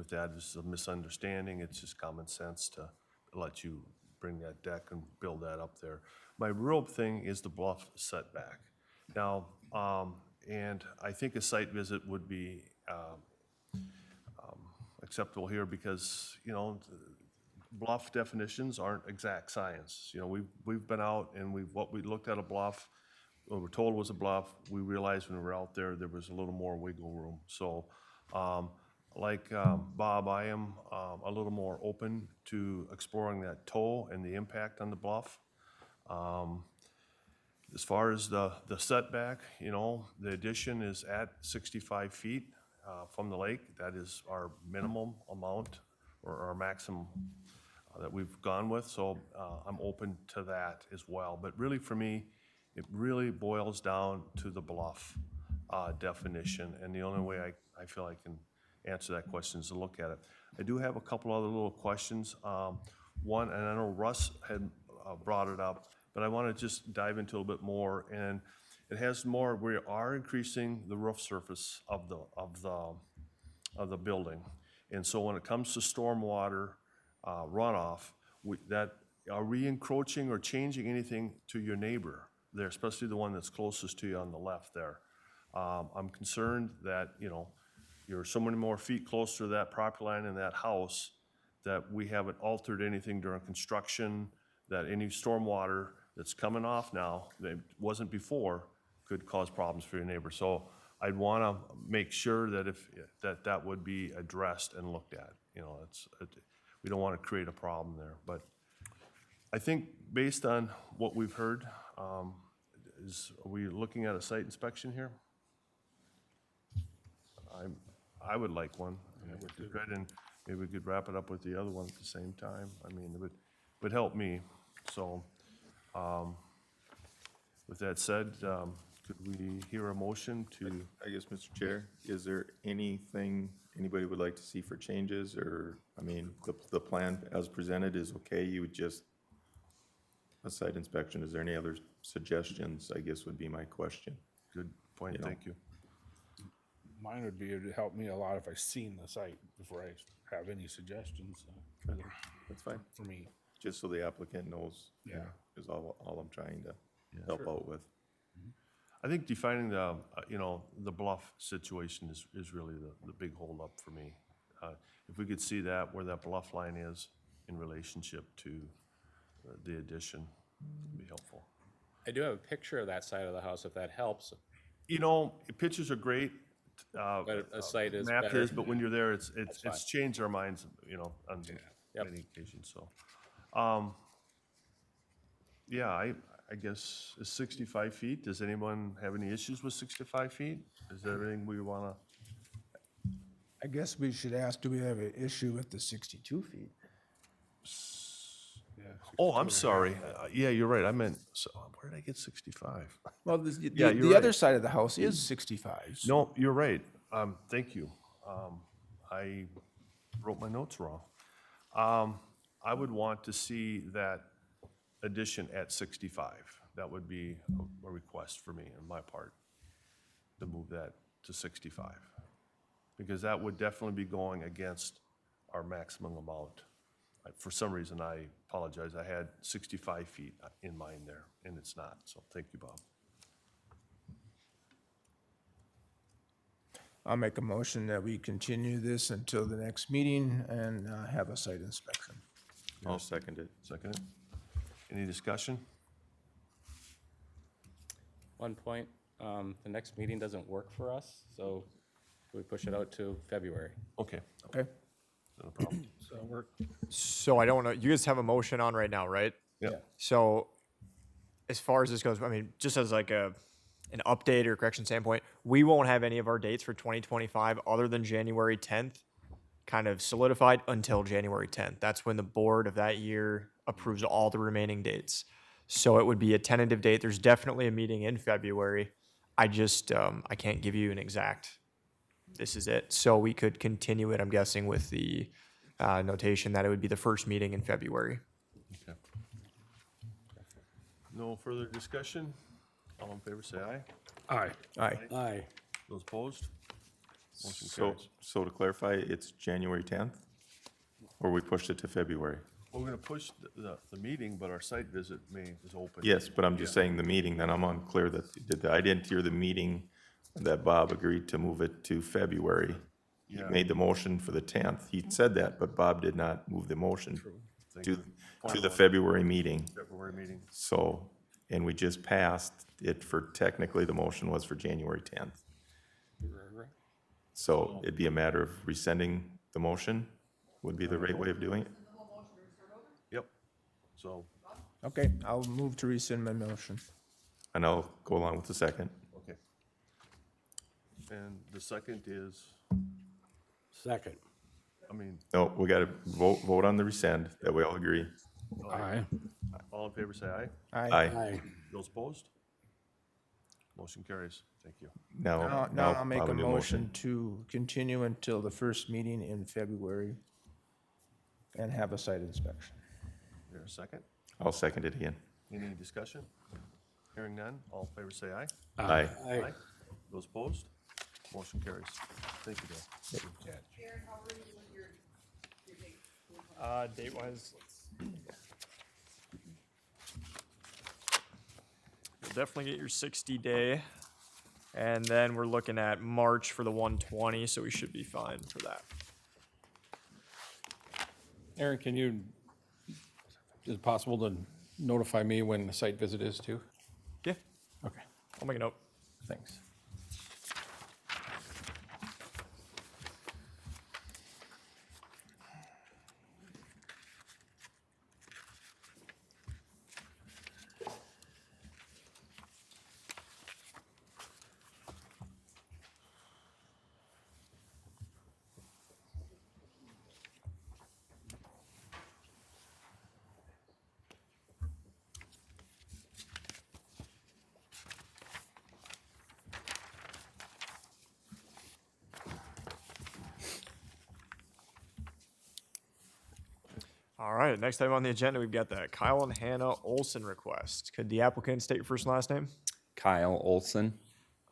S1: that. This is a misunderstanding. It's just common sense to let you bring that deck and build that up there. My real thing is the bluff setback. Now, and I think a site visit would be acceptable here because, you know, bluff definitions aren't exact science. You know, we've been out and what we looked at a bluff, what we're told was a bluff, we realized when we were out there was a little more wiggle room. So, like Bob, I am a little more open to exploring that toe and the impact on the bluff. As far as the setback, you know, the addition is at 65 feet from the lake. That is our minimum amount or our maximum that we've gone with. So I'm open to that as well. But really for me, it really boils down to the bluff definition. And the only way I feel I can answer that question is to look at it. I do have a couple other little questions. One, and I know Russ had brought it up, but I want to just dive into a little bit more. And it has more, we are increasing the roof surface of the building. And so when it comes to stormwater runoff, are we encroaching or changing anything to your neighbor there, especially the one that's closest to you on the left there? I'm concerned that, you know, you're so many more feet closer to that property line in that house that we haven't altered anything during construction, that any stormwater that's coming off now that wasn't before could cause problems for your neighbor. So I'd want to make sure that that would be addressed and looked at. You know, we don't want to create a problem there. But I think based on what we've heard, are we looking at a site inspection here? I would like one. If we could, and maybe we could wrap it up with the other one at the same time. I mean, it would help me. So with that said, could we hear a motion to?
S8: I guess, Mr. Chair, is there anything anybody would like to see for changes, or, I mean, the plan as presented is okay, you would just, a site inspection. Is there any other suggestions, I guess would be my question.
S1: Good point, thank you.
S2: Mine would be, it'd help me a lot if I seen the site before I have any suggestions
S8: That's fine.
S2: for me.
S8: Just so the applicant knows.
S2: Yeah.
S8: Is all I'm trying to help out with.
S1: I think defining the, the bluff situation is really the big holdup for me. If we could see that, where that bluff line is in relationship to the addition, it'd be helpful.
S12: I do have a picture of that side of the house, if that helps.
S1: Pictures are great.
S12: But a site is
S1: Map
S12: better.
S1: is, but when you're there, it's
S12: fine.
S1: changed our minds, on
S12: Yep.
S1: many occasions, so. Yeah, I guess it's 65 feet. Does anyone have any issues with 65 feet? Is there anything we wanna?
S10: I guess we should ask, do we have an issue with the 62 feet?
S1: Oh, I'm sorry. Yeah, you're right. I meant, so where did I get 65?
S10: Well,
S1: Yeah, you're
S10: the other
S1: right.
S10: side of the house is 65.
S1: No, you're right. Thank you. I wrote my notes wrong. I would want to see that addition at 65. That would be a request for me on my part, to move that to 65. Because that would definitely be going against our maximum amount. For some reason, I apologize, I had 65 feet in mind there, and it's not, so thank you, Bob.
S10: I'll make a motion that we continue this until the next meeting and have a site inspection.
S8: I'll second it.
S1: Second it? Any discussion?
S12: One point, the next meeting doesn't work for us, so we push it out to February.
S1: Okay,
S10: Okay?
S1: not a problem.
S4: So I don't know, you guys have a motion on right now, right?
S1: Yeah.
S4: So as far as this goes, I mean, just as like an update or correction standpoint, we won't have any of our dates for 2025 other than January 10th kind of solidified until January 10th. That's when the board of that year approves all the remaining dates. So it would be a tentative date. There's definitely a meeting in February. I just, I can't give you an exact, this is it. So we could continue it, I'm guessing, with the notation that it would be the first meeting in February.
S1: Okay. No further discussion? All in favor, say aye.
S2: Aye.
S10: Aye.
S9: Aye.
S1: Those opposed? Motion
S8: So,
S1: carries.
S8: so to clarify, it's January 10th? Or we pushed it to February?
S1: We're gonna push the meeting, but our site visit is open.
S8: Yes, but I'm just saying the meeting, then I'm unclear I didn't hear the meeting that Bob agreed to move it to February. He
S1: Yeah.
S8: made the motion for the 10th. He said that, but Bob did not move the motion to the February meeting.
S1: February meeting.
S8: So, and we just passed it for, technically, the motion was for January 10th. So it'd be a matter of rescinding the motion, would be the right way of doing it?
S1: Yep. So,
S10: Okay, I'll move to rescind my motion.
S8: And I'll go along with the second.
S1: okay. And the second is,
S9: Second.
S8: No, we gotta vote on the rescind, that we all agree.
S2: Aye.
S1: all in favor, say aye.
S8: Aye.
S9: Aye.
S1: Those opposed? Motion carries. Thank you.
S10: Now I'll make
S8: Bob
S10: a
S8: will do
S10: motion to continue until the first meeting in February and have a site inspection.
S1: Is there a second?
S8: I'll second it again.
S1: Any discussion? Hearing none, all in favor, say aye.
S8: Aye.
S9: Aye.
S1: Those opposed? Motion carries. Thank you, Dale.
S4: Date-wise, you'll definitely get your 60-day, and then we're looking at March for the 120, so we should be fine for that.
S3: Aaron, is it possible to notify me when the site visit is too?
S4: Yeah,
S3: Okay,
S4: I'll make a note.
S3: thanks.
S4: All right, next item on the agenda, we've got the Kyle and Hannah Olson request. Could the applicant state your first and last name?
S13: Kyle Olson.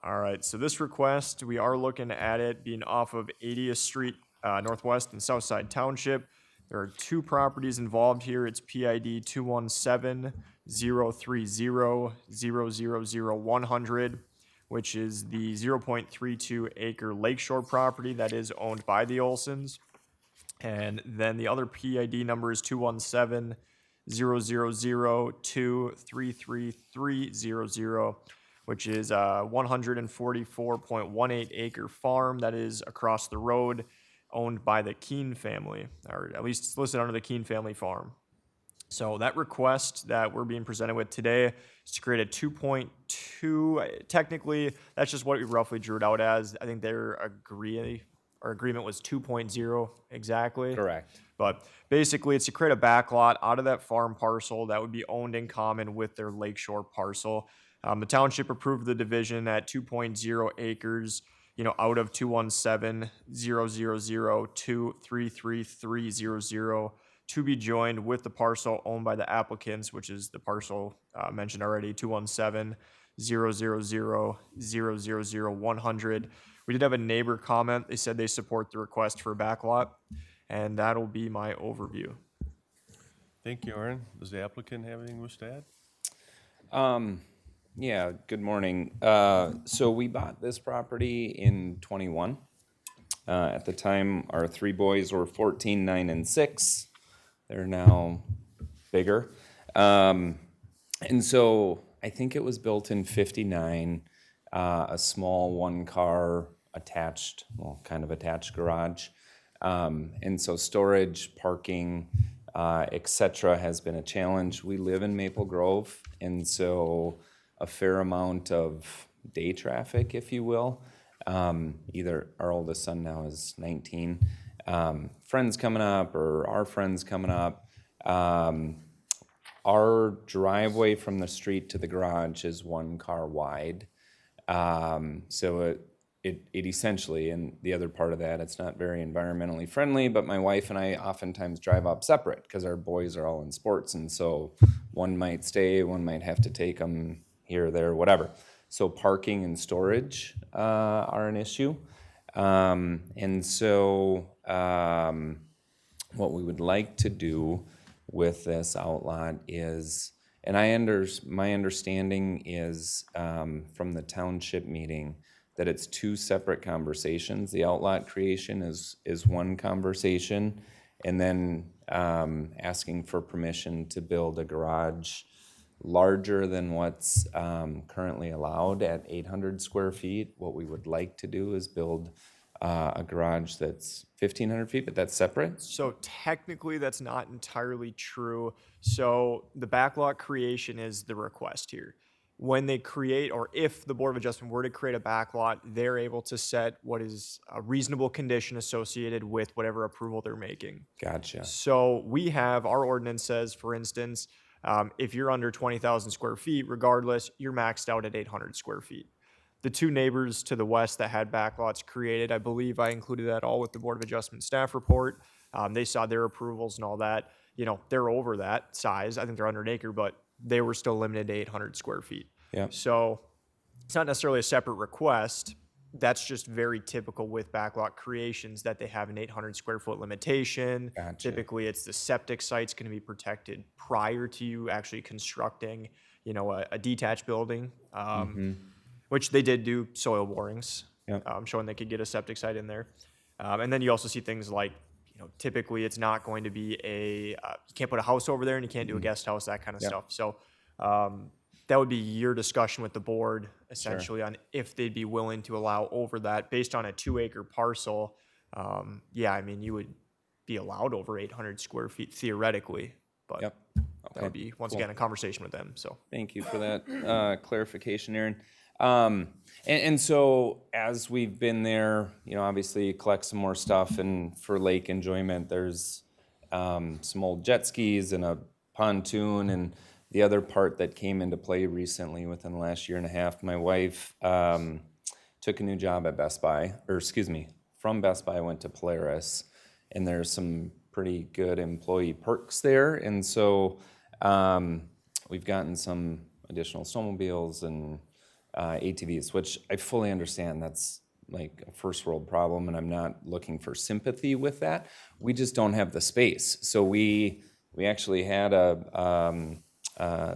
S4: All right, so this request, we are looking at it being off of 80th Street Northwest in Southside Township. There are two properties involved here. It's PID 217-030-000-100, which is the 0.32 acre lakeshore property that is owned by the Olsons. And then the other PID number is 217-000-233-300, which is a 144.18 acre farm that is across the road, owned by the Keene family, or at least it's listed under the Keene family farm. So that request that we're being presented with today is to create a 2.2, technically, that's just what we roughly drew it out as. I think their agreement was 2.0 exactly.
S13: Correct.
S4: But basically, it's to create a backlot out of that farm parcel that would be owned in common with their lakeshore parcel. The township approved the division at 2.0 acres, out of 217-000-233-300 to be joined with the parcel owned by the applicants, which is the parcel mentioned already, 217-000-000-100. We did have a neighbor comment. They said they support the request for a backlot, and that'll be my overview.
S1: Thank you, Aaron. Does the applicant have anything wish to add?
S13: Yeah, good morning. So we bought this property in 21. At the time, our three boys were 14, 9, and 6. They're now bigger. And so I think it was built in 59, a small one-car attached garage. And so storage, parking, et cetera, has been a challenge. We live in Maple Grove, and so a fair amount of day traffic, if you will. Either our oldest son now is 19, friends coming up or our friends coming up. Our driveway from the street to the garage is one car wide. So it essentially, and the other part of that, it's not very environmentally friendly, but my wife and I oftentimes drive up separate because our boys are all in sports, and so one might stay, one might have to take them here, there, whatever. So parking and storage are an issue. And so what we would like to do with this outlot is, and my understanding is from the township meeting that it's two separate conversations. The outlot creation is one conversation, and then asking for permission to build a garage larger than what's currently allowed at 800 square feet. What we would like to do is build a garage that's 1,500 feet, but that's separate.
S4: So technically, that's not entirely true. So the backlot creation is the request here. When they create, or if the Board of Adjustment were to create a backlot, they're able to set what is a reasonable condition associated with whatever approval they're making.
S13: Gotcha.
S4: So we have, our ordinance says, for instance, if you're under 20,000 square feet, regardless, you're maxed out at 800 square feet. The two neighbors to the west that had backlots created, I believe I included that all with the Board of Adjustment staff report. They saw their approvals and all that. They're over that size. I think they're under an acre, but they were still limited to 800 square feet.
S13: Yep.
S4: So it's not necessarily a separate request. That's just very typical with backlot creations, that they have an 800 square foot limitation.
S13: Gotcha.
S4: Typically, it's the septic site's going to be protected prior to you actually constructing, a detached building, which they did do soil borings,
S13: Yep.
S4: showing they could get a septic site in there. And then you also see things like, typically it's not going to be you can't put a house over there and you can't do a guest house, that kind of
S13: Yep.
S4: stuff. So that would be your discussion with the board, essentially, on if they'd be willing to allow over that based on a 2-acre parcel. You would be allowed over 800 square feet theoretically, but
S13: Yep.
S4: that would be, once again, a conversation with them, so.
S13: Thank you for that clarification, Aaron. And so as we've been there, obviously collect some more stuff, and for lake enjoyment, there's some old jet skis and a pontoon, and the other part that came into play recently within the last year and a half, my wife took a new job at Best Buy, from Best Buy I went to Polaris, and there's some pretty good employee perks there. And so we've gotten some additional snowmobiles and ATVs, which I fully understand that's like a first world problem, and I'm not looking for sympathy with that. We just don't have the space. So we actually had a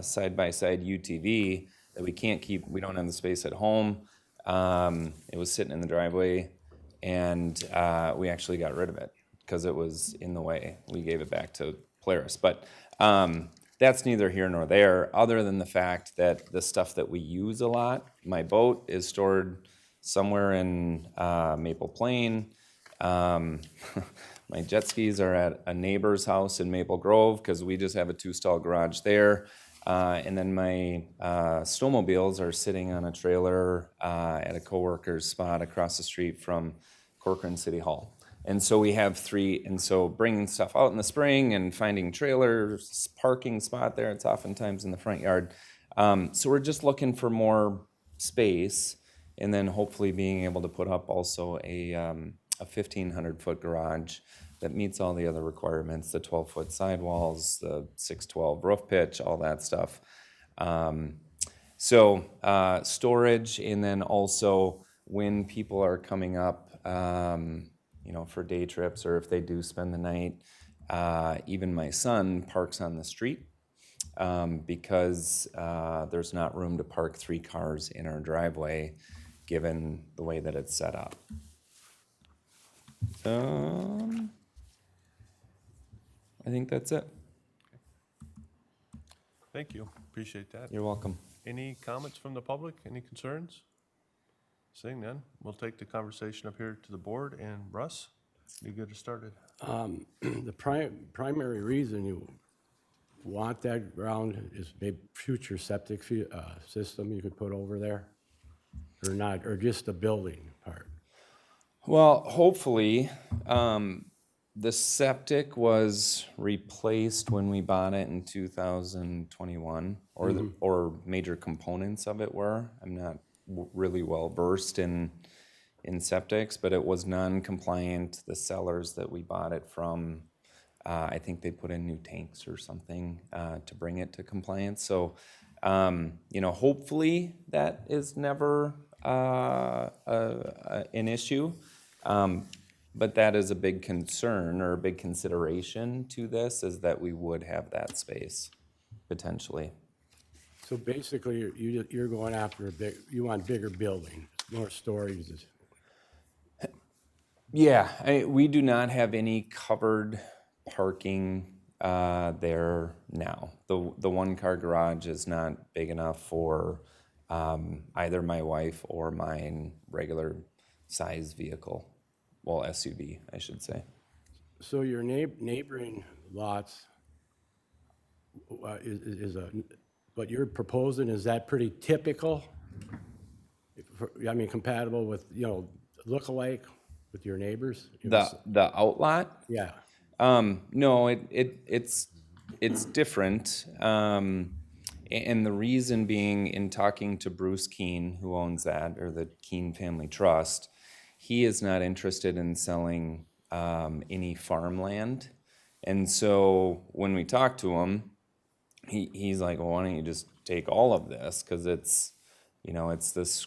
S13: side-by-side UTV that we can't keep, we don't have the space at home. It was sitting in the driveway, and we actually got rid of it because it was in the way. We gave it back to Polaris. But that's neither here nor there, other than the fact that the stuff that we use a lot, my boat is stored somewhere in Maple Plain. My jet skis are at a neighbor's house in Maple Grove because we just have a 2-stall garage there. And then my snowmobiles are sitting on a trailer at a coworker's spot across the street from Corcoran City Hall. And so we have 3, and so bringing stuff out in the spring and finding trailers, parking spot there, it's oftentimes in the front yard. So we're just looking for more space, and then hopefully being able to put up also a 1,500-foot garage that meets all the other requirements, the 12-foot sidewalls, the 612 roof pitch, all that stuff. So storage, and then also when people are coming up, for day trips, or if they do spend the night, even my son parks on the street because there's not room to park 3 cars in our driveway, given the way that it's set up. I think that's it.
S1: Thank you, appreciate that.
S13: You're welcome.
S1: Any comments from the public, any concerns? Seeing none, we'll take the conversation up here to the board, and Russ, you get us started.
S9: The primary reason you want that ground is maybe future septic system you could put over there? Or not, or just the building part?
S13: Well, hopefully, the septic was replaced when we bought it in 2021, or or major components of it were. I'm not really well versed in septics, but it was non-compliant. The sellers that we bought it from, I think they put in new tanks or something to bring it to compliance. So, hopefully that is never an issue. But that is a big concern, or a big consideration to this, is that we would have that space, potentially.
S9: So basically, you're going after you want bigger building, more storage.
S13: Yeah, we do not have any covered parking there now. The 1-car garage is not big enough for either my wife or mine regular size vehicle. Well, SUV, I should say.
S9: So your neighboring lots what you're proposing, is that pretty typical? Compatible with, look-alike with your neighbors?
S13: The outlot?
S9: Yeah.
S13: No, it's different. And the reason being, in talking to Bruce Keene, who owns that, or the Keene Family Trust, he is not interested in selling any farmland. And so when we talk to him, he's like, well, why don't you just take all of this? Because it's this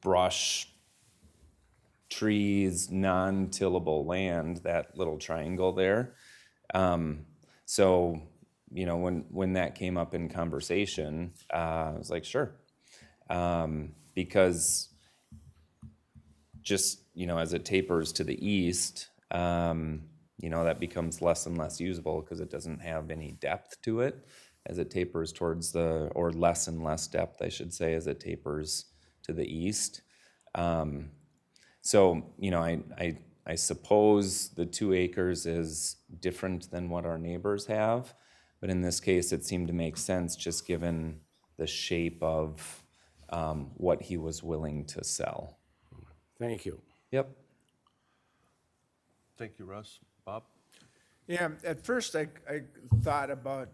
S13: brush, trees, non-tillable land, that little triangle there. So, when that came up in conversation, I was like, sure. Because just, as it tapers to the east, that becomes less and less usable because it doesn't have any depth to it as it tapers towards or less and less depth, I should say, as it tapers to the east. So, I suppose the 2 acres is different than what our neighbors have, but in this case, it seemed to make sense just given the shape of what he was willing to sell.
S9: Thank you.
S13: Yep.
S1: Thank you, Russ. Bob?
S10: Yeah, at first I thought about,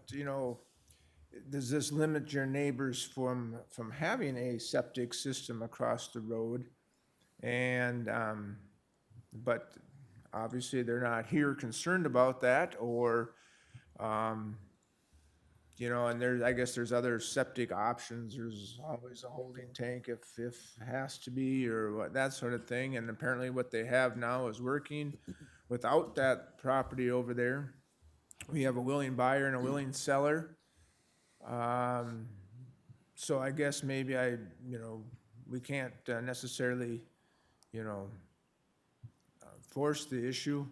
S10: does this limit your neighbors from having a septic system across the road? And, but obviously they're not here concerned about that, or, you know, and there's, I guess there's other septic options. There's always a holding tank if it has to be, or what, that sort of thing. And apparently what they have now is working without that property over there. We have a willing buyer and a willing seller. So I guess maybe you know, we can't necessarily, you know, force the issue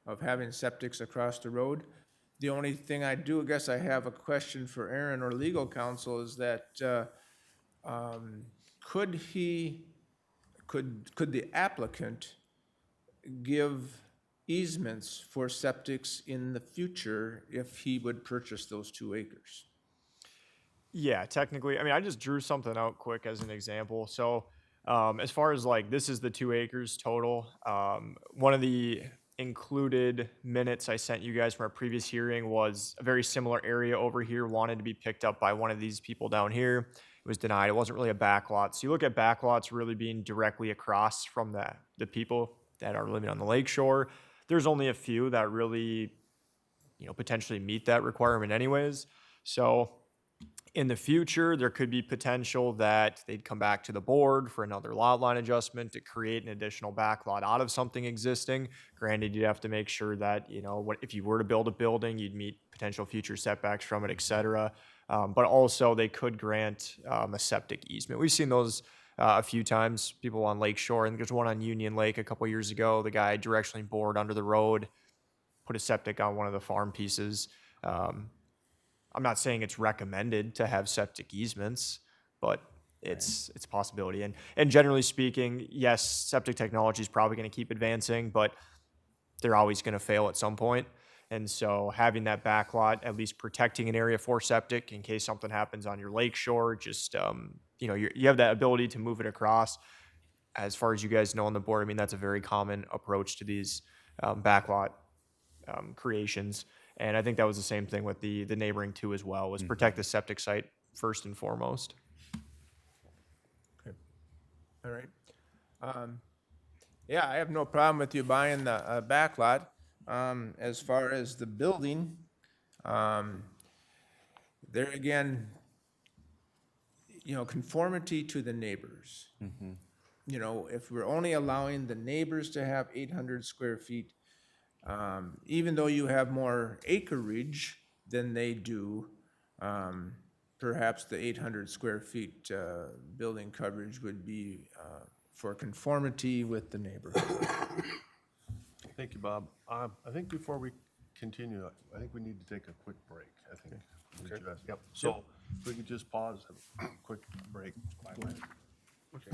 S10: of having septics across the road. The only thing I do, I guess I have a question for Aaron or legal counsel, is that, could the applicant give easements for septics in the future if he would purchase those 2 acres?
S4: Yeah, technically, I mean, I just drew something out quick as an example. So, as far as like, this is the 2 acres total. One of the included minutes I sent you guys from our previous hearing was a very similar area over here wanted to be picked up by one of these people down here. It was denied. It wasn't really a backlot. So you look at backlots really being directly across from the people that are living on the lake shore. There's only a few that really, you know, potentially meet that requirement anyways. So in the future, there could be potential that they'd come back to the board for another lot line adjustment to create an additional backlot out of something existing. Granted, you'd have to make sure that, you know, what if you were to build a building, you'd meet potential future setbacks from it, et cetera. But also they could grant a septic easement. We've seen those a few times, people on Lake Shore. I think there's one on Union Lake a couple years ago. The guy directionally bored under the road, put a septic on one of the farm pieces. I'm not saying it's recommended to have septic easements, but it's a possibility. And generally speaking, yes, septic technology is probably going to keep advancing, but they're always going to fail at some point. And so having that backlot, at least protecting an area for septic in case something happens on your lake shore, just, you know, you have that ability to move it across. As far as you guys know on the board, I mean, that's a very common approach to these backlot creations. And I think that was the same thing with the neighboring 2 as well, was protect the septic site first and foremost.
S10: Okay. All right. Yeah, I have no problem with you buying the backlot. As far as the building, there again, you know, conformity to the neighbors. You know, if we're only allowing the neighbors to have 800 square feet, even though you have more acreage than they do, perhaps the 800 square feet building coverage would be for conformity with the neighborhood.
S1: Thank you, Bob. I think before we continue, I think we need to take a quick break, I think. Yep, so if we could just pause, have a quick break. Okay.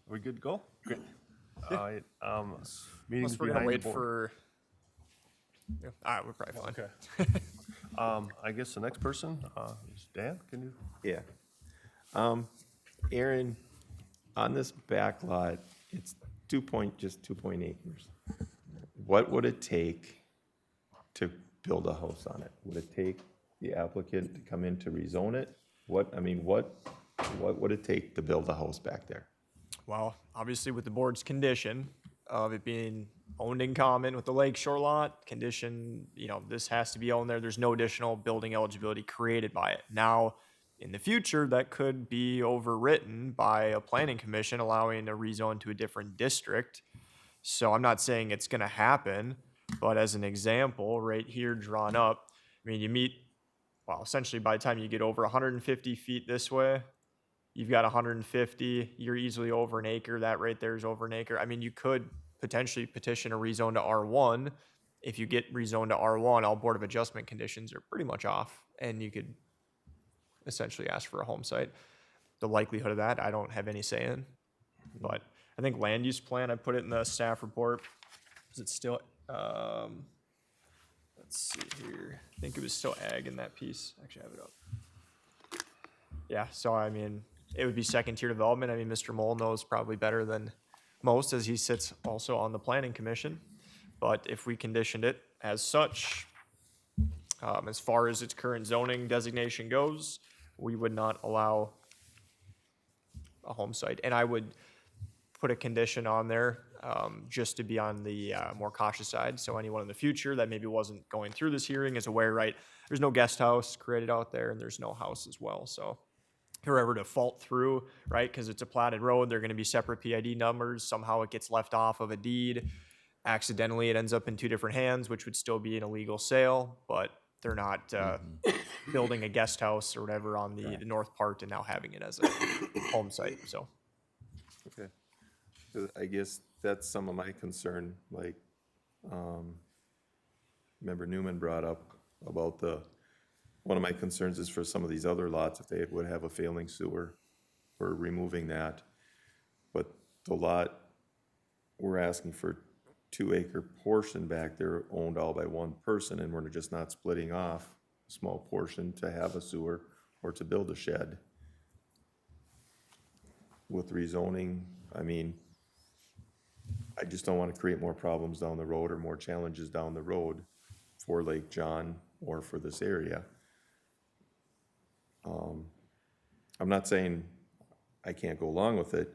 S1: We good to go? All right, meetings
S4: Unless we're gonna
S1: behind the
S4: wait
S1: board.
S4: for. Yeah, all right, we're probably fine.
S2: Okay.
S1: I guess the next person is Dan, can you?
S8: Yeah. Aaron, on this back lot, it's just 2 acres. What would it take to build a house on it? Would it take the applicant to come in to rezone it? What would it take to build a house back there?
S4: Well, obviously with the board's condition of it being owned in common with the lakeshore lot, condition, this has to be owned there. There's no additional building eligibility created by it. Now, in the future, that could be overwritten by a planning commission allowing a rezone to a different district. So I'm not saying it's gonna happen, but as an example, right here drawn up, I mean, essentially by the time you get over 150 feet this way, you've got 150, you're easily over an acre. That right there is over an acre. I mean, you could potentially petition a rezone to R1. If you get rezoned to R1, all Board of Adjustment conditions are pretty much off, and you could essentially ask for a home site. The likelihood of that, I don't have any say in. But I think land use plan, I put it in the staff report. Is it still, let's see here. I think it was still ag in that piece. Actually, I have it up. Yeah, so I mean, it would be second tier development. I mean, Mr. Mole knows probably better than most as he sits also on the planning commission. But if we conditioned it as such, as far as its current zoning designation goes, we would not allow a home site. And I would put a condition on there just to be on the more cautious side. So anyone in the future that maybe wasn't going through this hearing is aware, right? There's no guest house created out there, and there's no house as well. So whoever to fault through, right? Because it's a platted road, they're going to be separate PID numbers. Somehow it gets left off of a deed. Accidentally, it ends up in two different hands, which would still be an illegal sale, but they're not building a guest house or whatever on the north part and now having it as a home site. So,
S8: Okay. 'Cause I guess that's some of my concern, like, Member Newman brought up about one of my concerns is for some of these other lots, if they would have a failing sewer, we're removing that. But the lot, we're asking for 2 acre portion back there owned all by one person, and we're just not splitting off a small portion to have a sewer or to build a shed. With rezoning, I mean, I just don't want to create more problems down the road or more challenges down the road for Lake John or for this area. I'm not saying I can't go along with it,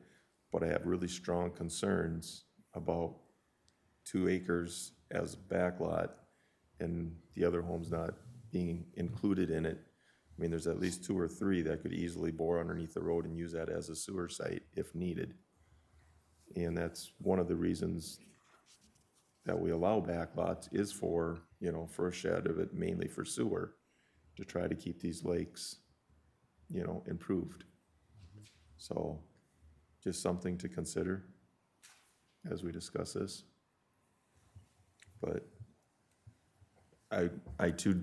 S8: but I have really strong concerns about 2 acres as a backlot and the other homes not being included in it. I mean, there's at least 2 or 3 that could easily bore underneath the road and use that as a sewer site if needed. And that's one of the reasons that we allow backlots is for, for a shed of it, mainly for sewer, to try to keep these lakes, improved. So just something to consider as we discuss this. But I too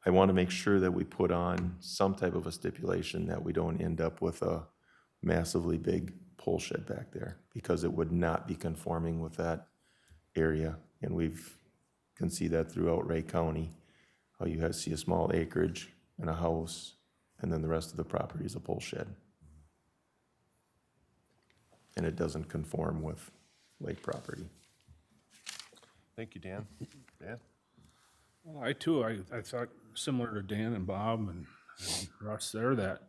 S8: I want to make sure that we put on some type of a stipulation that we don't end up with a massively big pole shed back there, because it would not be conforming with that area. And can see that throughout Wright County, how you see a small acreage and a house, and then the rest of the property is a pole shed. And it doesn't conform with lake property.
S1: Thank you, Dan. Dan?
S2: Well, I thought similar to Dan and Bob and Russ there, that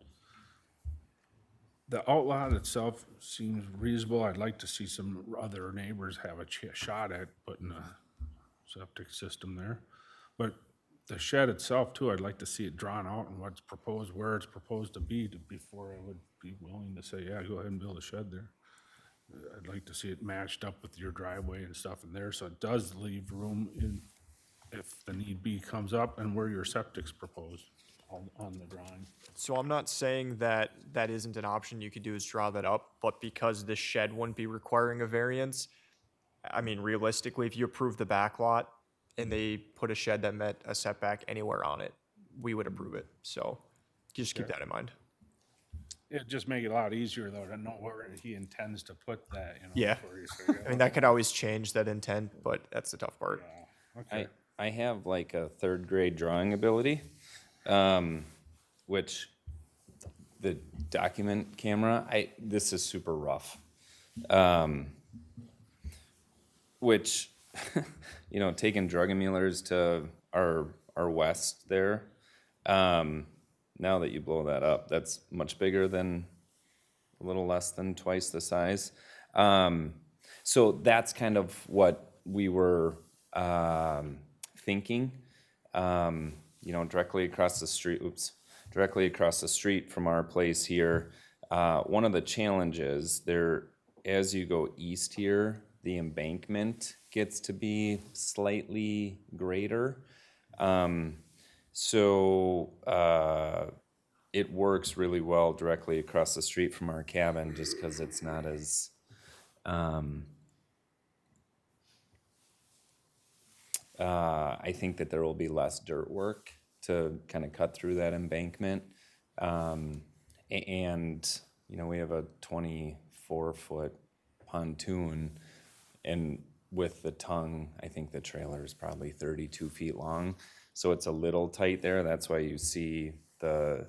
S2: the outlot itself seems reasonable. I'd like to see some other neighbors have a shot at putting a septic system there. But the shed itself too, I'd like to see it drawn out and what's proposed, where it's proposed to be before I would be willing to say, yeah, go ahead and build a shed there. I'd like to see it matched up with your driveway and stuff in there, so it does leave room in, if the need be comes up, and where your septic's proposed on the drawing.
S4: So I'm not saying that that isn't an option you could do is draw that up, but because the shed wouldn't be requiring a variance, I mean, realistically, if you approve the back lot and they put a shed that met a setback anywhere on it, we would approve it. So Just keep that in mind.
S2: It'd just make it a lot easier though to know where he intends to put that, you know.
S4: Yeah.
S2: before you say,
S4: I mean, that could always change that intent, but that's the tough part.
S2: okay.
S13: I have like a third grade drawing ability, which the document camera, this is super rough. Which, you know, taking drug emulers to our west there, now that you blow that up, that's much bigger than, a little less than twice the size. So that's kind of what we were thinking. You know, directly across the street from our place here. One of the challenges there, as you go east here, the embankment gets to be slightly greater. So it works really well directly across the street from our cabin, just because it's not as I think that there will be less dirt work to kind of cut through that embankment. And, you know, we have a 24-foot pontoon, and with the tongue, I think the trailer is probably 32 feet long. So it's a little tight there. That's why you see the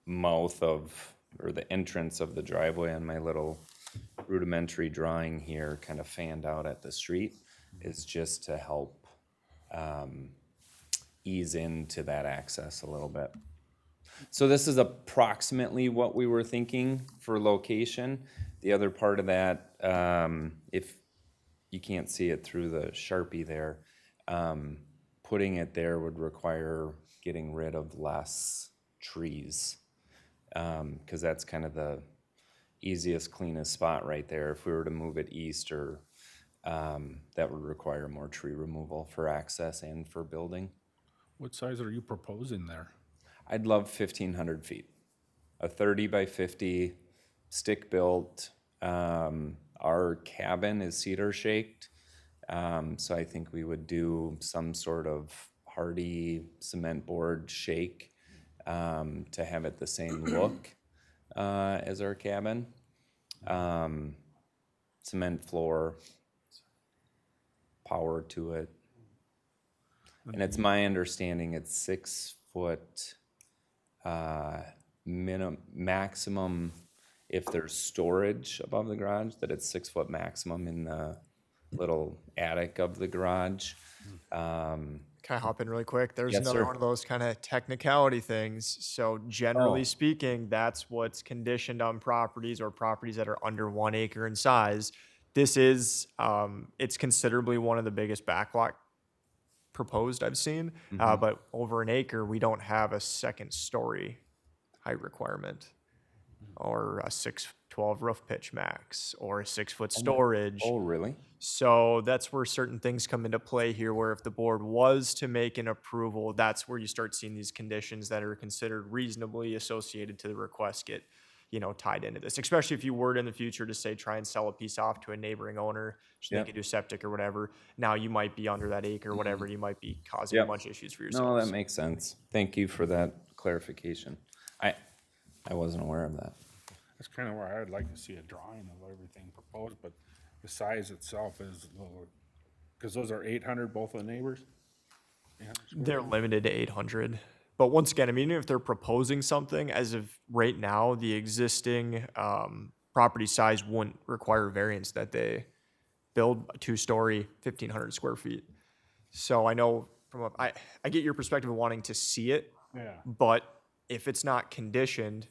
S13: mouth of, or the entrance of the driveway on my little rudimentary drawing here kind of fanned out at the street, is just to help ease into that access a little bit. So this is approximately what we were thinking for location. The other part of that, if you can't see it through the Sharpie there, putting it there would require getting rid of less trees, because that's kind of the easiest, cleanest spot right there. If we were to move it east, or that would require more tree removal for access and for building.
S2: What size are you proposing there?
S13: I'd love 1,500 feet, a 30 by 50 stick built. Our cabin is cedar shaked, so I think we would do some sort of hardy cement board shake to have it the same look as our cabin. Cement floor, power to it. And it's my understanding it's 6 foot maximum if there's storage above the garage, that it's 6 foot maximum in the little attic of the garage.
S4: Can I hop in really quick? There's
S13: Yes,
S4: another
S13: sir.
S4: one of those kind of technicality things. So generally speaking, that's what's conditioned on properties or properties that are under 1 acre in size. This is, it's considerably one of the biggest backlot proposed I've seen. But over 1 acre, we don't have a second story height requirement, or a 6'12" roof pitch max, or a 6 foot storage.
S13: Oh, really?
S4: So that's where certain things come into play here, where if the board was to make an approval, that's where you start seeing these conditions that are considered reasonably associated to the request get, you know, tied into this. Especially if you were to in the future to say, try and sell a piece off to a neighboring owner, so they
S13: Yep.
S4: could do septic or whatever. Now you might be under that acre, whatever, you might be causing a
S13: Yep.
S4: bunch of issues for
S13: No,
S4: yourselves.
S13: that makes sense. Thank you for that clarification. I wasn't aware of that.
S2: That's kind of where I'd like to see a drawing of everything proposed, but the size itself is a little, because those are 800, both of the neighbors? 800 square
S4: They're limited to 800. But once again, I mean, if they're proposing something, as of right now, the existing property size wouldn't require variance that they build a 2-story, 1,500 square feet. So I know I get your perspective of wanting to see it,
S2: Yeah.
S4: but if it's not conditioned,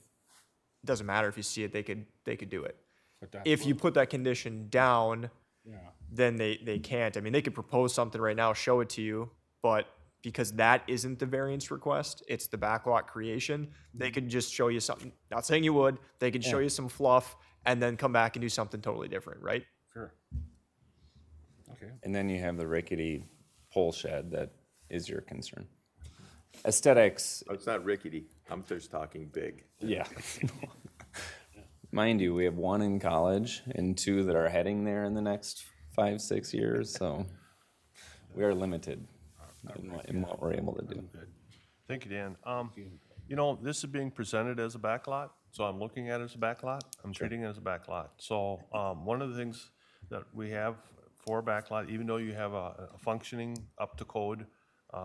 S4: it doesn't matter if you see it, they could do it.
S2: But that's
S4: If you put that condition down,
S2: Yeah.
S4: then they can't. I mean, they could propose something right now, show it to you, but because that isn't the variance request, it's the backlot creation, they could just show you something, not saying you would, they could show you some fluff and then come back and do something totally different, right?
S2: Sure. Okay.
S13: And then you have the rickety pole shed that is your concern. Aesthetics,
S8: Oh, it's not rickety. I'm just talking big.
S13: yeah. Mind you, we have 1 in college and 2 that are heading there in the next 5-6 years, so we are limited in what we're able to do.
S1: Thank you, Dan. You know, this is being presented as a backlot, so I'm looking at it as a backlot. I'm treating it as a backlot. So, one of the things that we have for a backlot, even though you have a functioning up to code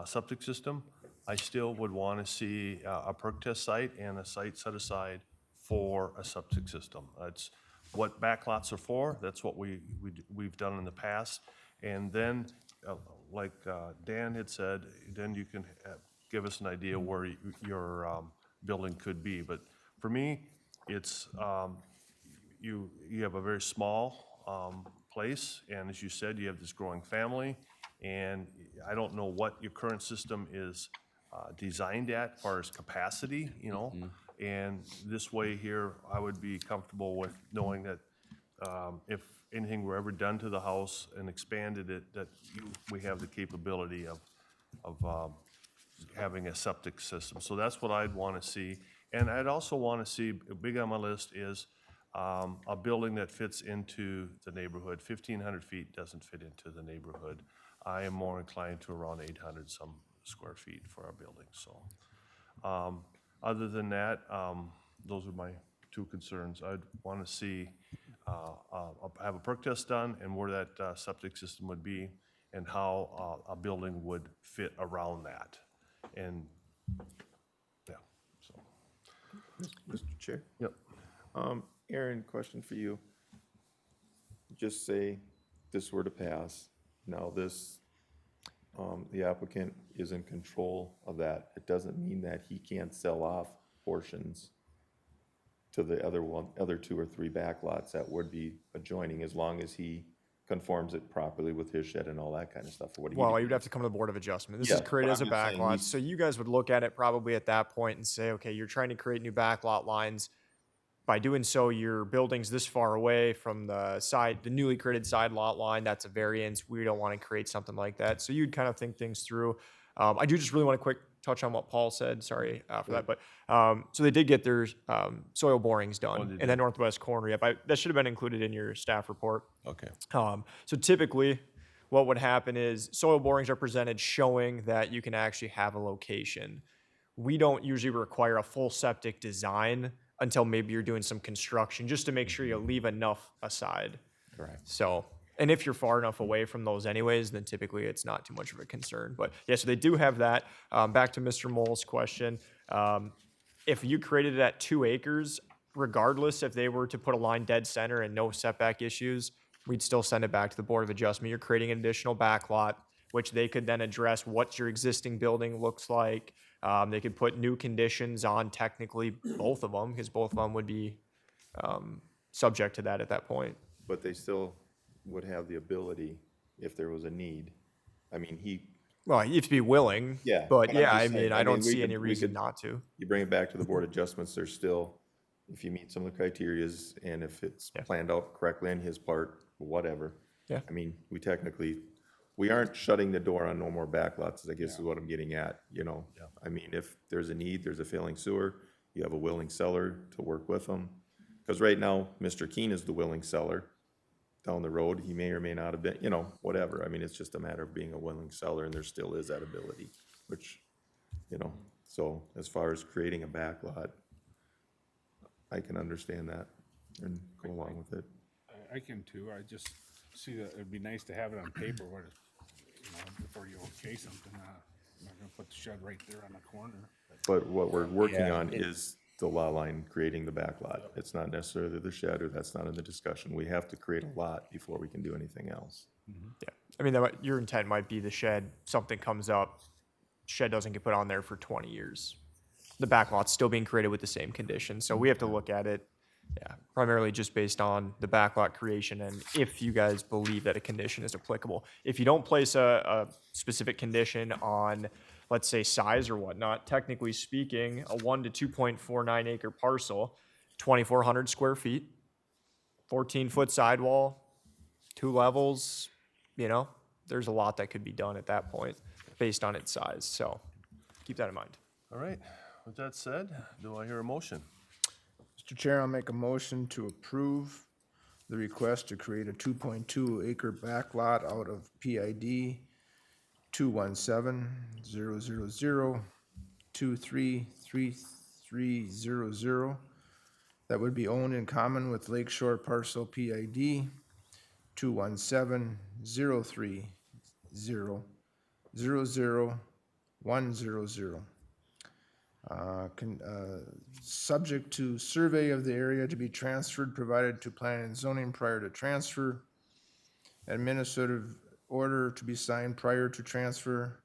S1: septic system, I still would want to see a perk test site and a site set aside for a septic system. That's what backlots are for. That's what we've done in the past. And then, like Dan had said, then you can give us an idea where your building could be. But for me, it's, you have a very small place, and as you said, you have this growing family, and I don't know what your current system is designed at as far as capacity, you know? And this way here, I would be comfortable with knowing that if anything were ever done to the house and expanded it, that we have the capability of having a septic system. So that's what I'd want to see. And I'd also want to see, big on my list is a building that fits into the neighborhood. 1,500 feet doesn't fit into the neighborhood. I am more inclined to around 800 some square feet for our building, so. Other than that, those are my two concerns. I'd want to see, have a perk test done and where that septic system would be and how a building would fit around that. And, yeah, so.
S8: Mr. Chair?
S1: Yep.
S8: Aaron, question for you. Just say this were to pass, now this, the applicant is in control of that. It doesn't mean that he can't sell off portions to the other 2 or 3 backlots that would be adjoining, as long as he conforms it properly with his shed and all that kind of stuff. Or what do you
S4: Well,
S8: do?
S4: you'd have to come to the Board of Adjustment. This
S8: Yeah,
S4: is created
S8: but
S4: as a
S8: I'm just saying
S4: backlot,
S8: he's-
S4: so you guys would look at it probably at that point and say, okay, you're trying to create new backlot lines. By doing so, your building's this far away from the side, the newly created side lot line. That's a variance. We don't want to create something like that. So you'd kind of think things through. I do just really want to quick touch on what Paul said. Sorry for that, but so they did get their soil borings done in that northwest corner. Yep, that should have been included in your staff report.
S1: Okay.
S4: So typically, what would happen is soil borings are presented showing that you can actually have a location. We don't usually require a full septic design until maybe you're doing some construction, just to make sure you leave enough aside.
S13: Correct.
S4: So, and if you're far enough away from those anyways, then typically it's not too much of a concern. But yeah, so they do have that. Back to Mr. Moll's question. If you created it at 2 acres, regardless if they were to put a line dead center and no setback issues, we'd still send it back to the Board of Adjustment. You're creating an additional backlot, which they could then address what your existing building looks like. They could put new conditions on technically both of them, because both of them would be subject to that at that point.
S8: But they still would have the ability, if there was a need. I mean,
S4: Well, you have to be willing.
S8: Yeah,
S4: But
S8: but I'm
S4: yeah,
S8: just
S4: I
S8: saying,
S4: mean,
S8: I
S4: I don't
S8: mean, we
S4: see any
S8: could- we
S4: reason
S8: could-
S4: not to.
S8: you bring it back to the Board of Adjustments, there's still, if you meet some of the criterias and if it's planned out correctly on his part, whatever.
S4: Yeah.
S8: I mean, we aren't shutting the door on no more backlots, I guess is what I'm getting at, you know? I mean, if there's a need, there's a failing sewer, you have a willing seller to work with them. Because right now, Mr. Keen is the willing seller. Down the road, he may or may not have been, you know, whatever. I mean, it's just a matter of being a willing seller, and there still is that ability, which, you know, so as far as creating a backlot, I can understand that and go along with it.
S2: I can too. I just see that it'd be nice to have it on paper where, before you okay something, I'm not gonna put the shed right there on the corner.
S8: But what we're working
S13: Yeah,
S8: on is the lot line, creating the backlot. It's not necessarily the shed, or that's not in the discussion. We have to create a lot before we can do anything else.
S4: Yeah. I mean, your intent might be the shed, something comes up, shed doesn't get put on there for 20 years. The backlot's still being created with the same conditions. So we have to look at it, primarily just based on the backlot creation and if you guys believe that a condition is applicable. If you don't place a specific condition on, let's say, size or whatnot, technically speaking, a 1 to 2.49 acre parcel, 2,400 square feet, 14-foot sidewall, 2 levels, there's a lot that could be done at that point based on its size. So keep that in mind.
S1: All right. With that said, do I hear a motion?
S10: Mr. Chair, I'll make a motion to approve the request to create a 2.2 acre backlot out of PID 217-000-2333 3300 that would be owned in common with Lakeshore Parcel PID 217-030-00100. Subject to survey of the area to be transferred, provided to planning and zoning prior to transfer. Administrative order to be signed prior to transfer.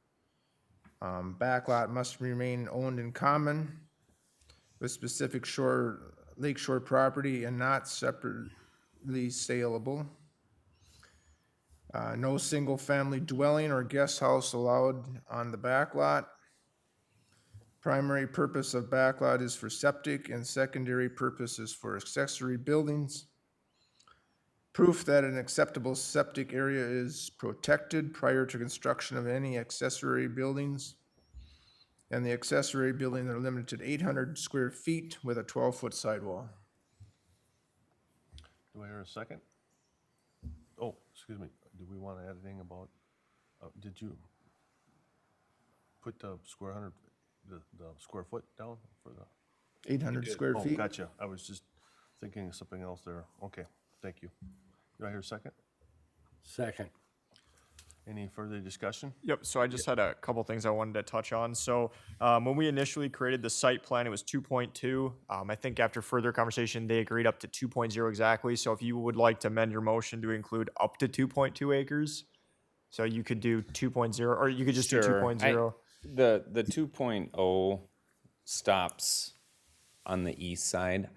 S10: Backlot must remain owned in common with specific lakeshore property and not separately saleable. No single-family dwelling or guest house allowed on the backlot. Primary purpose of backlot is for septic and secondary purpose is for accessory buildings. Proof that an acceptable septic area is protected prior to construction of any accessory buildings. And the accessory buildings are limited to 800 square feet with a 12-foot sidewall.
S1: Do I hear a second? Oh, excuse me, do we want to add anything about, did you put the the square foot down for the?
S10: 800 square
S1: Oh,
S10: feet.
S1: gotcha, I was just thinking of something else there. Okay, thank you. Do I hear a second?
S9: Second.
S1: Any further discussion?
S4: Yep, so I just had a couple things I wanted to touch on. So when we initially created the site plan, it was 2.2. I think after further conversation, they agreed up to 2.0 exactly. So if you would like to amend your motion to include up to 2.2 acres, so you could do 2.0, or you could just do
S13: Sure.
S4: 2.0.
S13: The 2.0 stops on the east side.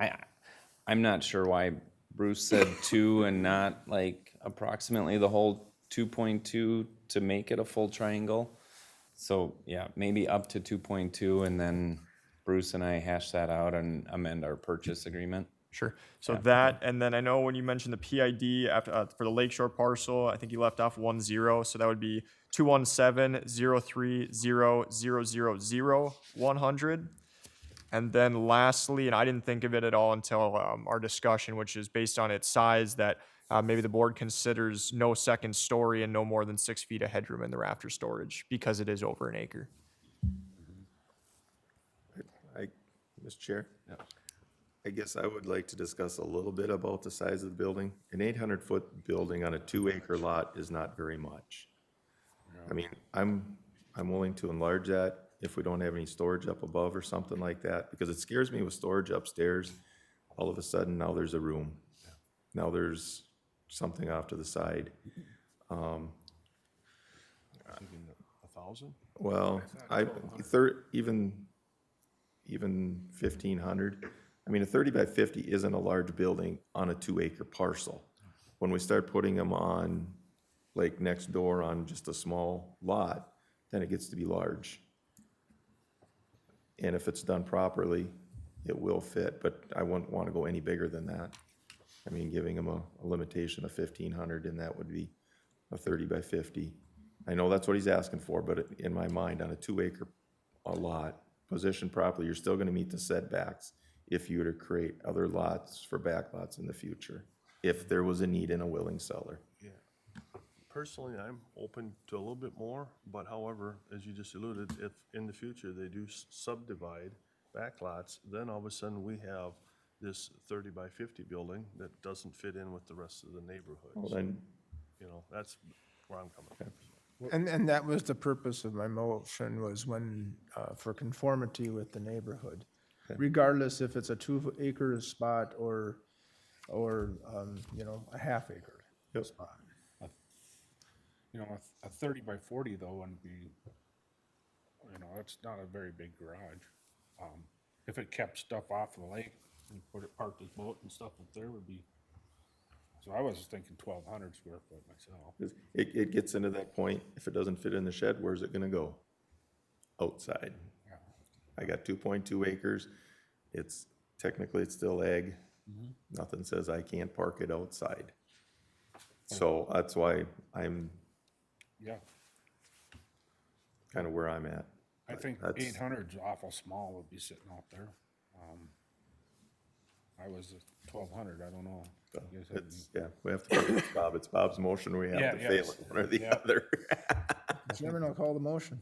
S13: I'm not sure why Bruce said 2 and not like approximately the whole 2.2 to make it a full triangle. So yeah, maybe up to 2.2 and then Bruce and I hash that out and amend our purchase agreement.
S4: Sure. So that, and then I know when you mentioned the PID after, for the Lakeshore parcel, I think you left off 10, so that would be 217-030-000-100. And then lastly, and I didn't think of it at all until our discussion, which is based on its size, that maybe the board considers no second story and no more than 6 feet of headroom in the rafter storage because it is over an acre.
S8: Mr. Chair? I guess I would like to discuss a little bit about the size of the building. An 800-foot building on a 2-acre lot is not very much. I mean, I'm willing to enlarge that if we don't have any storage up above or something like that, because it scares me with storage upstairs. All of a sudden, now there's a room. Now there's something off to the side.
S1: Thinking 1,000?
S8: Well, even 1,500. I mean, a 30 by 50 isn't a large building on a 2-acre parcel. When we start putting them on, like next door on just a small lot, then it gets to be large. And if it's done properly, it will fit, but I wouldn't want to go any bigger than that. I mean, giving them a limitation of 1,500, and that would be a 30 by 50. I know that's what he's asking for, but in my mind, on a 2-acre lot, positioned properly, you're still gonna meet the setbacks if you were to create other lots for backlots in the future, if there was a need and a willing seller.
S1: Yeah. Personally, I'm open to a little bit more, but however, as you just alluded, if in the future they do subdivide backlots, then all of a sudden we have this 30 by 50 building that doesn't fit in with the rest of the neighborhood.
S8: Well,
S1: So,
S8: then,
S1: you know, that's where I'm coming from.
S10: And that was the purpose of my motion, was when, for conformity with the neighborhood. Regardless if it's a 2-acre spot or, you know, a half-acre spot.
S2: You know, a 30 by 40 though wouldn't be, you know, that's not a very big garage. If it kept stuff off the lake and parked his boat and stuff up there would be, so I was thinking 1,200 square foot myself.
S8: it gets into that point, if it doesn't fit in the shed, where's it gonna go? Outside. I got 2.2 acres, technically it's still ag. Nothing says I can't park it outside. So that's why I'm
S2: Yeah,
S8: kind of where I'm at.
S2: I think
S8: That's-
S2: 800's awful small would be sitting out there. I was at 1,200, I don't know. You guys have any-
S8: We have to, it's Bob's motion, we have
S2: Yeah,
S8: to fail
S2: yes.
S8: it, one or the
S2: Yeah.
S8: other.
S10: Chairman, I'll call the motion.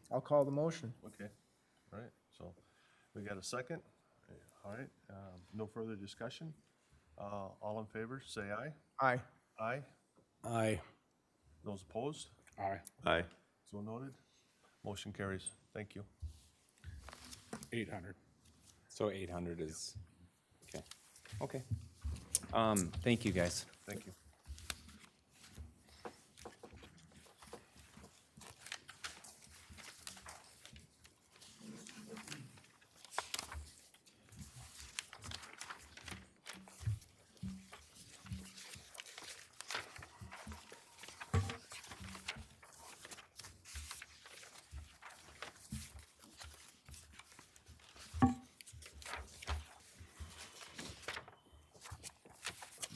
S10: I'll call the motion.
S1: Okay, all right, so We got a second? All right, no further discussion. All in favor, say aye.
S10: Aye.
S1: Aye.
S9: Aye.
S1: Those opposed?
S2: Aye.
S8: Aye.
S1: So noted. Motion carries. Thank you.
S2: 800.
S13: So 800 is, okay, okay. Thank you, guys.
S1: Thank you.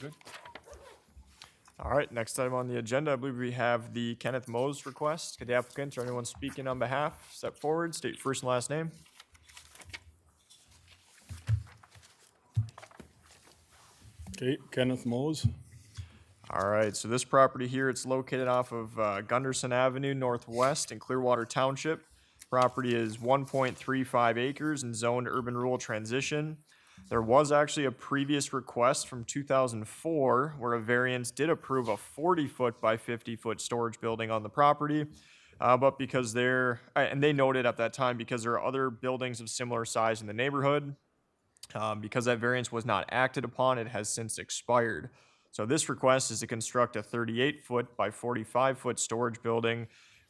S1: Good.
S4: All right, next item on the agenda, I believe we have the Kenneth Mose request. Could the applicant or anyone speaking on behalf step forward, state your first and last name?
S14: Okay, Kenneth Mose.
S4: All right, so this property here, it's located off of Gunderson Avenue Northwest in Clearwater Township. Property is 1.35 acres and zoned urban rural transition. There was actually a previous request from 2004 where a variance did approve a 40-foot by 50-foot storage building on the property. But because and they noted at that time, because there are other buildings of similar size in the neighborhood, because that variance was not acted upon, it has since expired. So this request is to construct a 38-foot by 45-foot storage building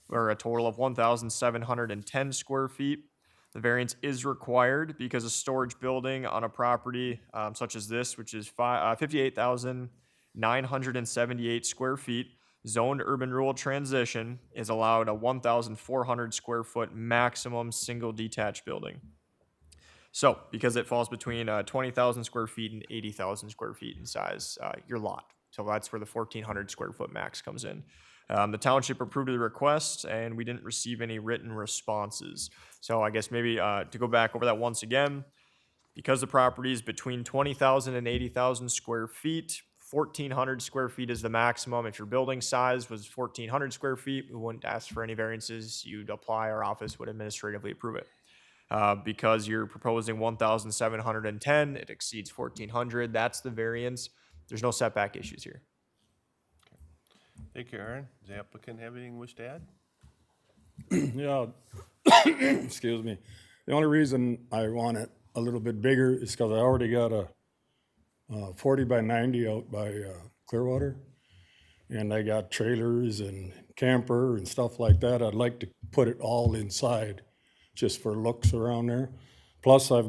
S4: for a total of 1,710 square feet. The variance is required because a storage building on a property such as this, which is 58,978 square feet, zoned urban rural transition, is allowed a 1,400 square foot maximum single detached building. So, because it falls between 20,000 square feet and 80,000 square feet in size, your lot. So that's where the 1,400 square foot max comes in. The township approved the request, and we didn't receive any written responses. So I guess maybe to go back over that once again, because the property is between 20,000 and 80,000 square feet, 1,400 square feet is the maximum. If your building size was 1,400 square feet, we wouldn't ask for any variances. You'd apply, our office would administratively approve it. Because you're proposing 1,710, it exceeds 1,400, that's the variance. There's no setback issues here.
S1: Thank you, Aaron. Does the applicant have anything wish to add?
S14: Yeah, excuse me. The only reason I want it a little bit bigger is because I already got a 40 by 90 out by Clearwater. And I got trailers and camper and stuff like that. I'd like to put it all inside just for looks around there. Plus I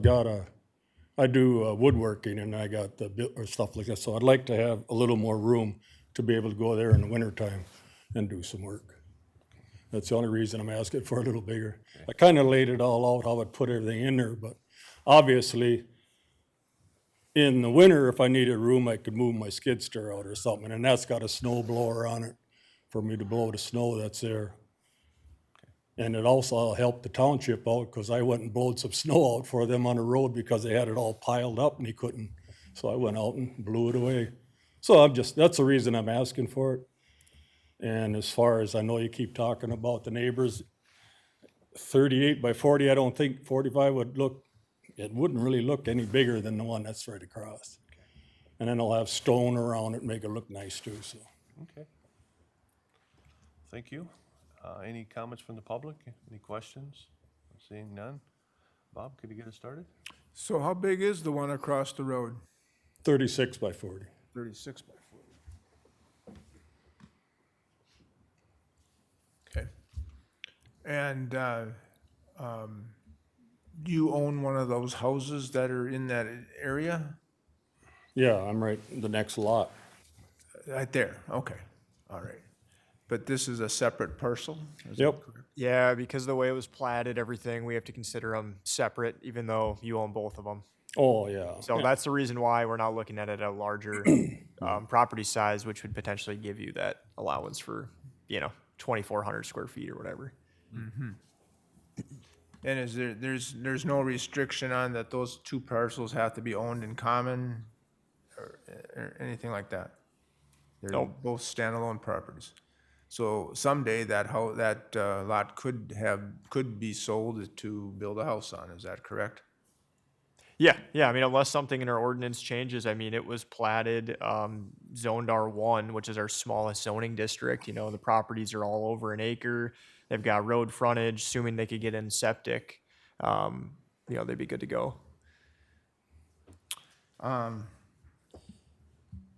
S14: do woodworking and I got or stuff like that. So I'd like to have a little more room to be able to go there in the wintertime and do some work. That's the only reason I'm asking for a little bigger. I kind of laid it all out, how I'd put everything in there, but obviously in the winter, if I needed room, I could move my skid steer out or something, and that's got a snow blower on it for me to blow the snow that's there. And it also helped the township out because I went and blowed some snow out for them on the road because they had it all piled up and he couldn't. So I went out and blew it away. So that's the reason I'm asking for it. And as far as I know, you keep talking about the neighbors, 38 by 40, I don't think 45 it wouldn't really look any bigger than the one that's right across. And then I'll have stone around it and make it look nice too, so.
S1: Okay. Thank you. Any comments from the public? Any questions? Seeing none. Bob, could you get us started?
S10: So how big is the one across the road?
S14: 36 by 40.
S10: 36 by 40. Okay. And do you own one of those houses that are in that area?
S14: Yeah, I'm right in the next lot.
S10: Right there, okay, all right. But this is a separate parcel? Is that
S14: Yep.
S10: correct?
S4: Yeah, because of the way it was platted, everything, we have to consider them separate, even though you own both of them.
S14: Oh, yeah.
S4: So that's the reason why we're not looking at it at a larger property size, which would potentially give you that allowance for, 2,400 square feet or whatever.
S10: And is there's no restriction on that those two parcels have to be owned in common or anything like that? They're
S4: Nope.
S10: both standalone properties. So someday that lot could be sold to build a house on, is that correct?
S4: Yeah, I mean, unless something in our ordinance changes, I mean, it was platted, zoned R1, which is our smallest zoning district, you know, the properties are all over an acre. They've got road frontage, assuming they could get in septic, you know, they'd be good to go.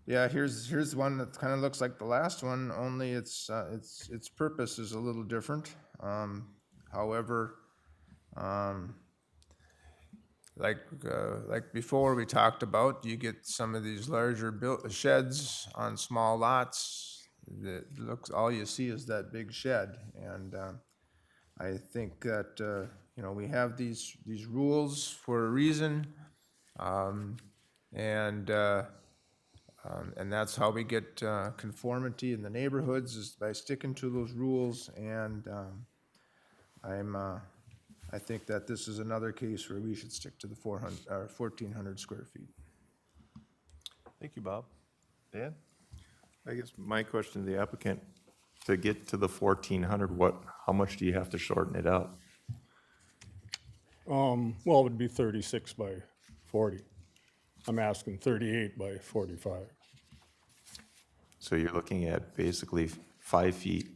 S10: Yeah, here's one that kind of looks like the last one, only its purpose is a little different. However, like before we talked about, you get some of these larger built sheds on small lots. That looks, all you see is that big shed, and I think that you know, we have these rules for a reason, and that's how we get conformity in the neighborhoods, is by sticking to those rules. And I think that this is another case where we should stick to the 1,400 square feet.
S1: Thank you, Bob. Dan?
S8: I guess my question to the applicant, to get to the 1,400, how much do you have to shorten it up?
S14: Well, it would be 36 by 40. I'm asking 38 by 45.
S8: So you're looking at basically 5 feet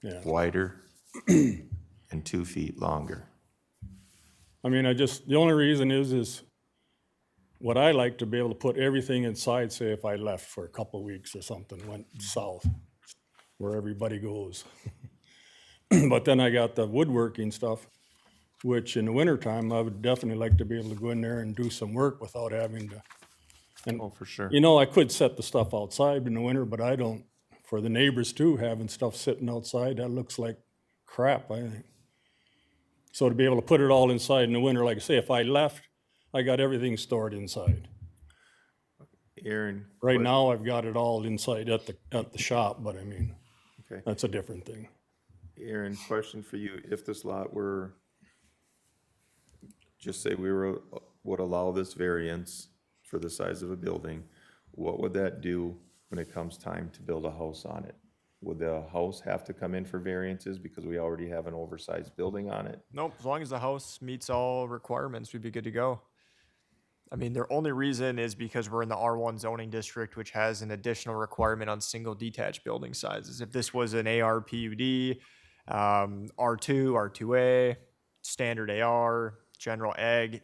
S14: Yeah.
S8: wider and 2 feet longer.
S14: I mean, the only reason is what I like to be able to put everything inside, say if I left for a couple of weeks or something, went south, where everybody goes. But then I got the woodworking stuff, which in the wintertime, I would definitely like to be able to go in there and do some work without having to. And,
S8: Oh, for sure.
S14: you know, I could set the stuff outside in the winter, but I don't, for the neighbors too, having stuff sitting outside, that looks like crap, I think. So to be able to put it all inside in the winter, like I say, if I left, I got everything stored inside.
S8: Aaron?
S14: Right now, I've got it all inside at the shop, but I mean,
S8: Okay.
S14: that's a different thing.
S8: Aaron, question for you. If this lot were, just say would allow this variance for the size of a building, what would that do when it comes time to build a house on it? Would the house have to come in for variances because we already have an oversized building on it?
S4: Nope, as long as the house meets all requirements, we'd be good to go. I mean, their only reason is because we're in the R1 zoning district, which has an additional requirement on single detached building sizes. If this was an AR PUD, R2, R2A, standard AR, general egg,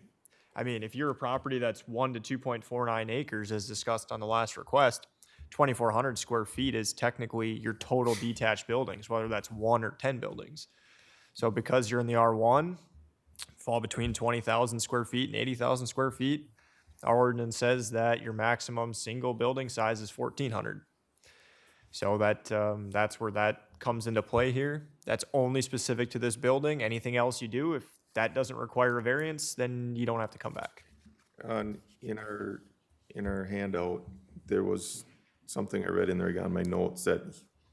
S4: I mean, if you're a property that's 1 to 2.49 acres, as discussed on the last request, 2,400 square feet is technically your total detached buildings, whether that's 1 or 10 buildings. So because you're in the R1, fall between 20,000 square feet and 80,000 square feet, our ordinance says that your maximum single building size is 1,400. So that's where that comes into play here. That's only specific to this building. Anything else you do, if that doesn't require a variance, then you don't have to come back.
S8: In our handout, there was something I read in there on my notes that,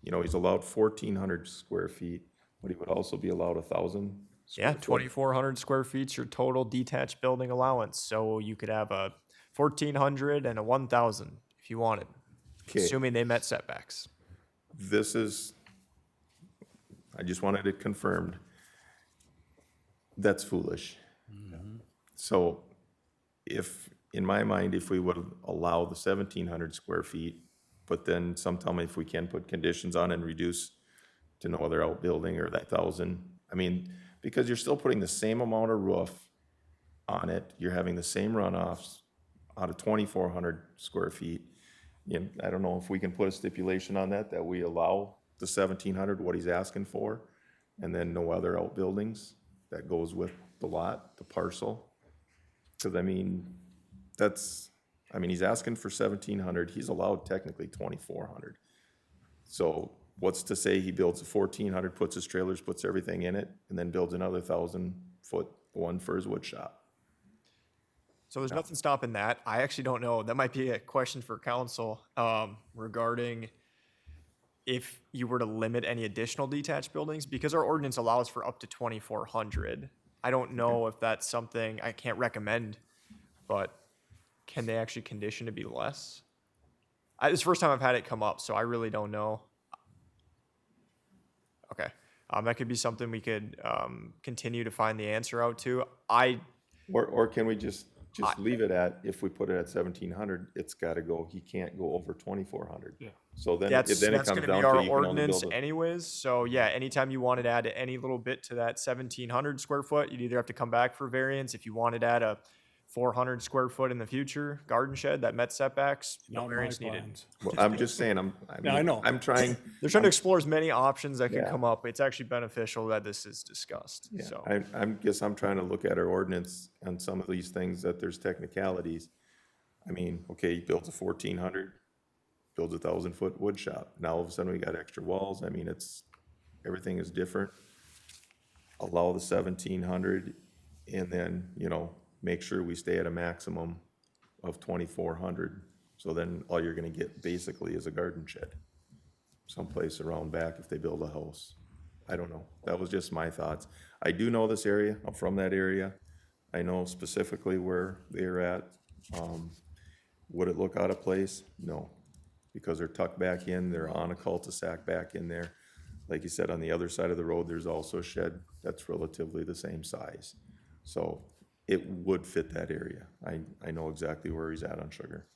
S8: you know, he's allowed 1,400 square feet, but he would also be allowed 1,000.
S4: Yeah, 2,400 square feet's your total detached building allowance. So you could have a 1,400 and a 1,000 if you wanted,
S8: Okay.
S4: assuming they met setbacks.
S8: I just wanted it confirmed. That's foolish. So in my mind, if we would allow the 1,700 square feet, but then sometime if we can put conditions on and reduce to no other outbuilding or that 1,000, I mean, because you're still putting the same amount of roof on it, you're having the same runoffs out of 2,400 square feet. You know, I don't know if we can put a stipulation on that we allow the 1,700, what he's asking for, and then no other outbuildings that goes with the lot, the parcel. Because I mean, he's asking for 1,700, he's allowed technically 2,400. So what's to say he builds a 1,400, puts his trailers, puts everything in it, and then builds another 1,000-foot one for his wood shop?
S4: So there's nothing stopping that. I actually don't know. That might be a question for council regarding if you were to limit any additional detached buildings, because our ordinance allows for up to 2,400. I don't know if that's something I can't recommend, but can they actually condition to be less? It's the first time I've had it come up, so I really don't know. Okay. That could be something we could continue to find the answer out to.
S8: Or can we just just leave it at, if we put it at 1,700, it's gotta go, he can't go over 2,400.
S2: Yeah.
S8: So then,
S4: That's
S8: then it
S4: that's
S8: comes
S4: gonna be
S8: down to
S4: our
S8: you can only
S4: ordinance
S8: build a.
S4: anyways. So yeah, anytime you wanted to add any little bit to that 1,700 square foot, you'd either have to come back for variance. If you wanted to add a 400 square foot in the future garden shed that met setbacks, no
S14: Not my
S4: variance needed.
S14: plans.
S8: Well, I'm just saying,
S14: Yeah, I know.
S8: I'm trying,
S4: They're trying to explore as many options that can
S8: Yeah.
S4: come up. It's actually beneficial that this is discussed.
S8: yeah,
S4: So
S8: I'm trying to look at our ordinance on some of these things that there's technicalities. I mean, okay, he builds a 1,400, builds a 1,000-foot wood shop. Now all of a sudden we got extra walls. I mean, everything is different. Allow the 1,700 and then, make sure we stay at a maximum of 2,400. So then all you're gonna get basically is a garden shed someplace around back if they build a house. I don't know. That was just my thoughts. I do know this area. I'm from that area. I know specifically where they're at. Would it look out of place? No, because they're tucked back in. They're on a cul-de-sac back in there. Like you said, on the other side of the road, there's also a shed that's relatively the same size. So it would fit that area. I know exactly where he's at on Sugar.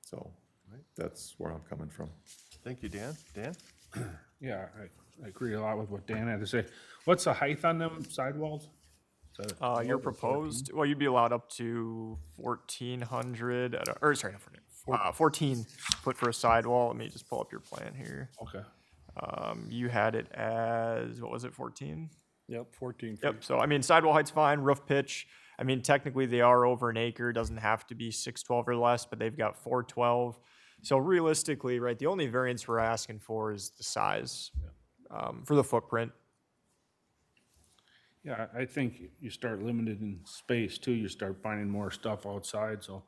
S8: So that's where I'm coming from.
S1: Thank you, Dan. Dan?
S2: Yeah, I agree a lot with what Dan had to say. What's the height on them sidewalls? Is that a 12
S4: your
S2: or 14?
S4: proposed, well, you'd be allowed up to 1,400 or sorry, not 14 foot for a sidewall. Let me just pull up your plan here.
S2: Okay.
S4: You had it as, what was it, 14?
S14: Yep, 14 feet.
S4: Yep, so I mean, sidewall height's fine, roof pitch, I mean, technically they are over an acre, doesn't have to be 612 or less, but they've got 412. So realistically, right, the only variance we're asking for is the size, for the footprint.
S2: Yeah, I think you start limited in space too, you start finding more stuff outside, so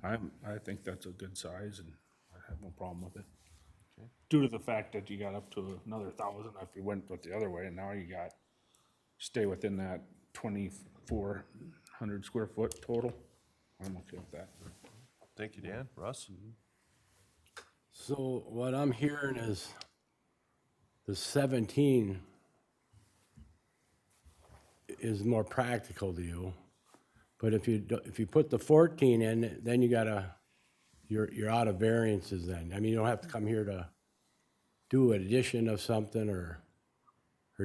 S2: I think that's a good size and I have no problem with it. Due to the fact that you got up to another 1,000 if you went with the other way, and now you got, stay within that 2,400 square foot total. I'm okay with that.
S1: Thank you, Dan. Russ?
S9: So what I'm hearing is the 17 is more practical to you. But if you put the 14 in, then you're out of variances then. I mean, you don't have to come here to do an addition of something or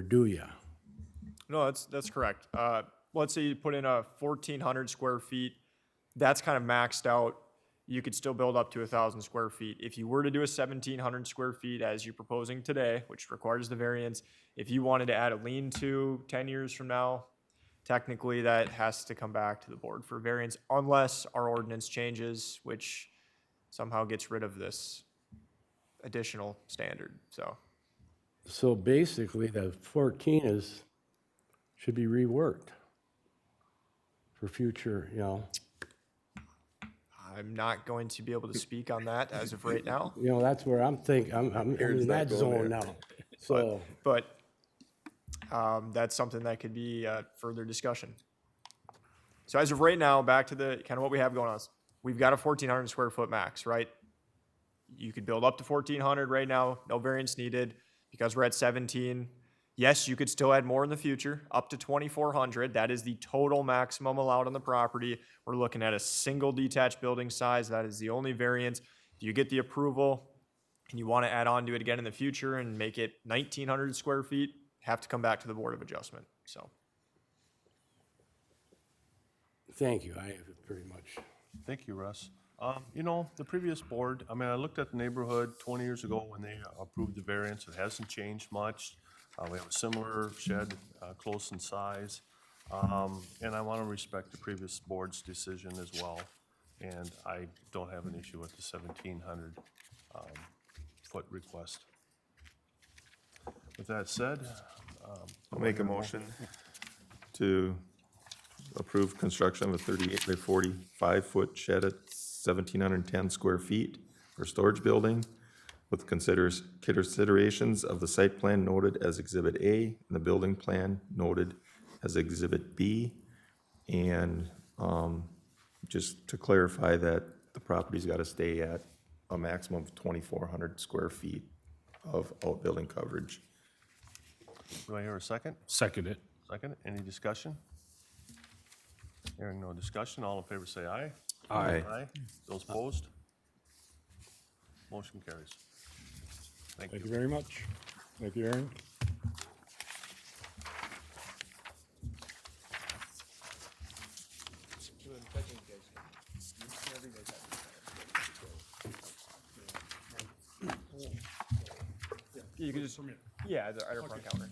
S9: do ya?
S4: No, that's correct. Let's say you put in a 1,400 square feet, that's kind of maxed out. You could still build up to 1,000 square feet. If you were to do a 1,700 square feet as you're proposing today, which requires the variance, if you wanted to add a lean-to 10 years from now, technically that has to come back to the board for variance unless our ordinance changes, which somehow gets rid of this additional standard, so.
S9: So basically, the 14 should be reworked for future,
S4: I'm not going to be able to speak on that as of right now.
S9: That's where I'm thinking, I'm in that zone now. So,
S4: But that's something that could be further discussion. So as of right now, back to the kind of what we have going on. We've got a 1,400 square foot max, right? You could build up to 1,400 right now, no variance needed because we're at 17. Yes, you could still add more in the future, up to 2,400. That is the total maximum allowed on the property. We're looking at a single detached building size. That is the only variance. If you get the approval and you want to add on to it again in the future and make it 1,900 square feet, have to come back to the Board of Adjustment, so.
S9: thank you, I have it pretty much.
S1: Thank you, Russ. The previous board, I looked at the neighborhood 20 years ago when they approved the variance. It hasn't changed much. We have a similar shed, close in size. And I want to respect the previous board's decision as well. And I don't have an issue with the 1,700 foot request. With that said,
S8: I'll make a motion to approve construction of a 38 by 45-foot shed at 1,710 square feet for storage building with considerations of the site plan noted as Exhibit A and the building plan noted as Exhibit B. And just to clarify that the property's got to stay at a maximum of 2,400 square feet of outbuilding coverage.
S1: do I hear a second?
S2: Second it.
S1: Second, any discussion? Hearing no discussion, all in favor say aye.
S8: Aye.
S1: Aye. Those opposed? Motion carries. Thank
S14: Thank
S1: you.
S14: you very much. Thank you, Aaron.
S4: You can just, yeah, the right front counter.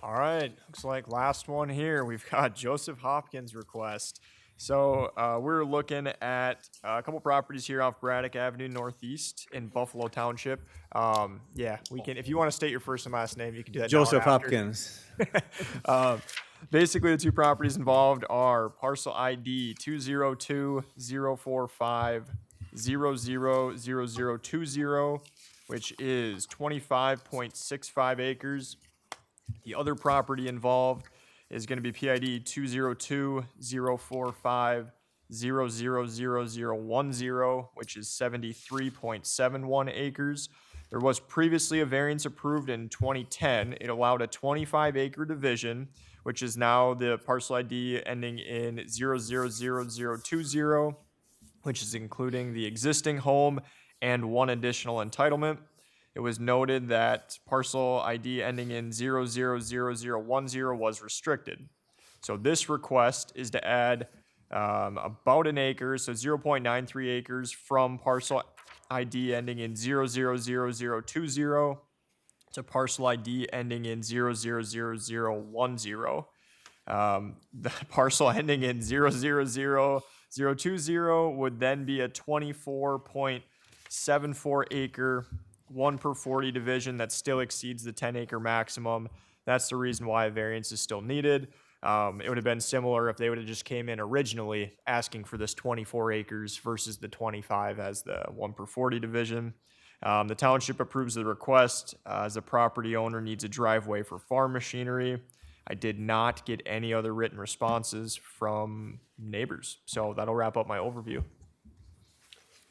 S4: All right, looks like last one here. We've got Joseph Hopkins' request. So we're looking at a couple properties here off Braddock Avenue Northeast in Buffalo Township. Yeah, we can. If you want to state your first and last name, you can do that.
S15: Joseph
S4: now or after.
S15: Hopkins.
S4: Basically, the two properties involved are parcel ID 202-045-000020, which is 25.65 acres. The other property involved is going to be PID 202-045-000010, which is 73.71 acres. There was previously a variance approved in 2010. It allowed a 25-acre division, which is now the parcel ID ending in 000020, which is including the existing home and one additional entitlement. It was noted that parcel ID ending in 000010 was restricted. So this request is to add about an acre, so 0.93 acres from parcel ID ending in 000020 to parcel ID ending in 000010. The parcel ending in 000020 would then be a 24.74 acre 1/40 division that still exceeds the 10-acre maximum. That's the reason why a variance is still needed. It would have been similar if they would have just came in originally asking for this 24 acres versus the 25 as the 1/40 division. The township approves the request as the property owner needs a driveway for farm machinery. I did not get any other written responses from neighbors. So that'll wrap up my overview.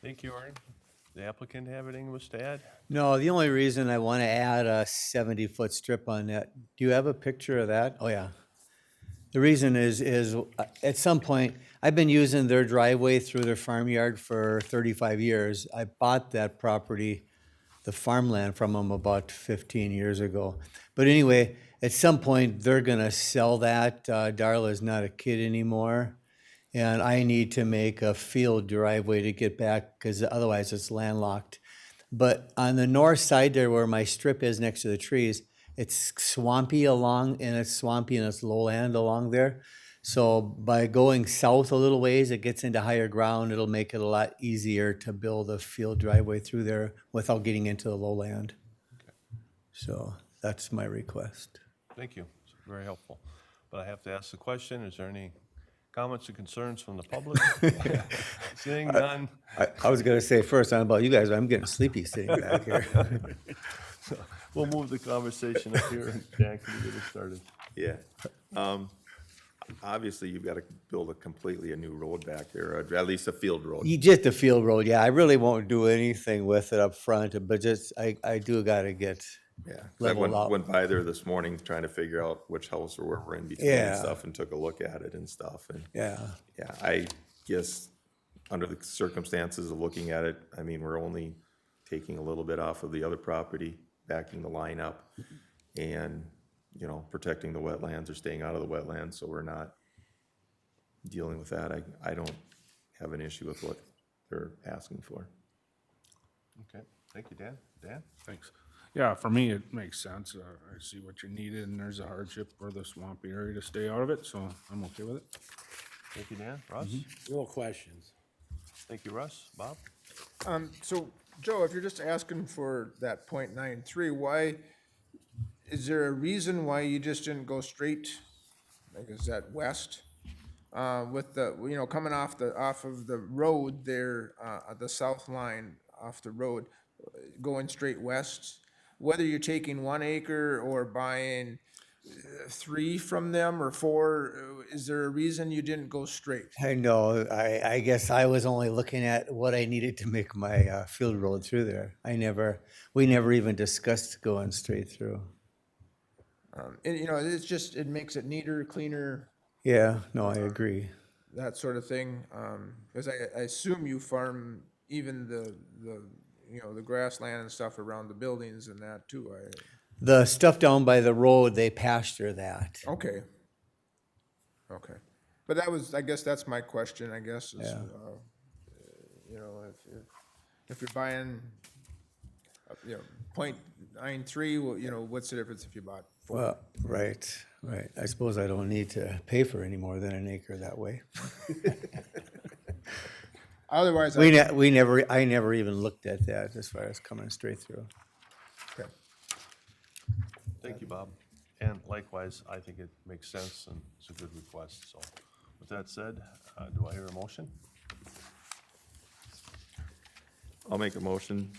S1: Thank you, Aaron. The applicant have anything wish to add?
S15: No, the only reason I want to add a 70-foot strip on that, do you have a picture of that? Oh, yeah. The reason is at some point, I've been using their driveway through their farmyard for 35 years. I bought that property, the farmland from them about 15 years ago. But anyway, at some point, they're gonna sell that. Darla's not a kid anymore. And I need to make a field driveway to get back, because otherwise it's landlocked. But on the north side there where my strip is next to the trees, it's swampy and it's lowland along there. So by going south a little ways, it gets into higher ground. It'll make it a lot easier to build a field driveway through there without getting into the lowland. So that's my request.
S1: Thank you. It's very helpful. But I have to ask the question, is there any comments or concerns from the public? Seeing none.
S15: I was gonna say first, I don't know about you guys, but I'm getting sleepy sitting back here.
S1: We'll move the conversation up here, and Dan, can you get it started?
S8: Yeah. Obviously, you've got to build a completely new road back there, or at least a field road.
S15: You just the field road, yeah. I really won't do anything with it up front, but just, I do gotta get
S8: Yeah. 'Cause
S15: leveled out.
S8: went by there this morning trying to figure out which house or where we're in between
S15: Yeah.
S8: and stuff, and took a look at it and stuff. And
S15: Yeah.
S8: yeah, I guess under the circumstances of looking at it, I mean, we're only taking a little bit off of the other property, backing the line up, and, you know, protecting the wetlands or staying out of the wetlands, so we're not dealing with that. I don't have an issue with what they're asking for.
S1: Okay, thank you, Dan. Dan?
S2: Thanks. Yeah, for me, it makes sense. I see what you needed, and there's a hardship for the swampy area to stay out of it, so I'm okay with it.
S1: Thank you, Dan. Russ?
S9: No questions.
S1: Thank you, Russ. Bob?
S10: So, Joe, if you're just asking for that 0.93, why, is there a reason why you just didn't go straight, like, is that west? With the, you know, coming off of the road there, the south line off the road, going straight west, whether you're taking 1 acre or buying 3 from them or 4, is there a reason you didn't go straight?
S15: I know, I guess I was only looking at what I needed to make my field road through there. We never even discussed going straight through.
S10: And, you know, it's just, it makes it neater, cleaner,
S15: Yeah, no, I agree.
S10: that sort of thing. Because I assume you farm even you know, the grassland and stuff around the buildings and that too.
S15: The stuff down by the road, they pasture that.
S10: Okay. Okay. But that was, I guess that's my question, I guess, is,
S15: Yeah.
S10: you know, if you're buying, you know, .93, well, you know, what's the difference if you bought 4?
S15: Well, right, right. I suppose I don't need to pay for any more than an acre that way.
S10: Otherwise,
S15: I never even looked at that as far as coming straight through.
S10: okay.
S1: Thank you, Bob. And likewise, I think it makes sense and it's a good request. So with that said, do I hear a motion?
S8: I'll make a motion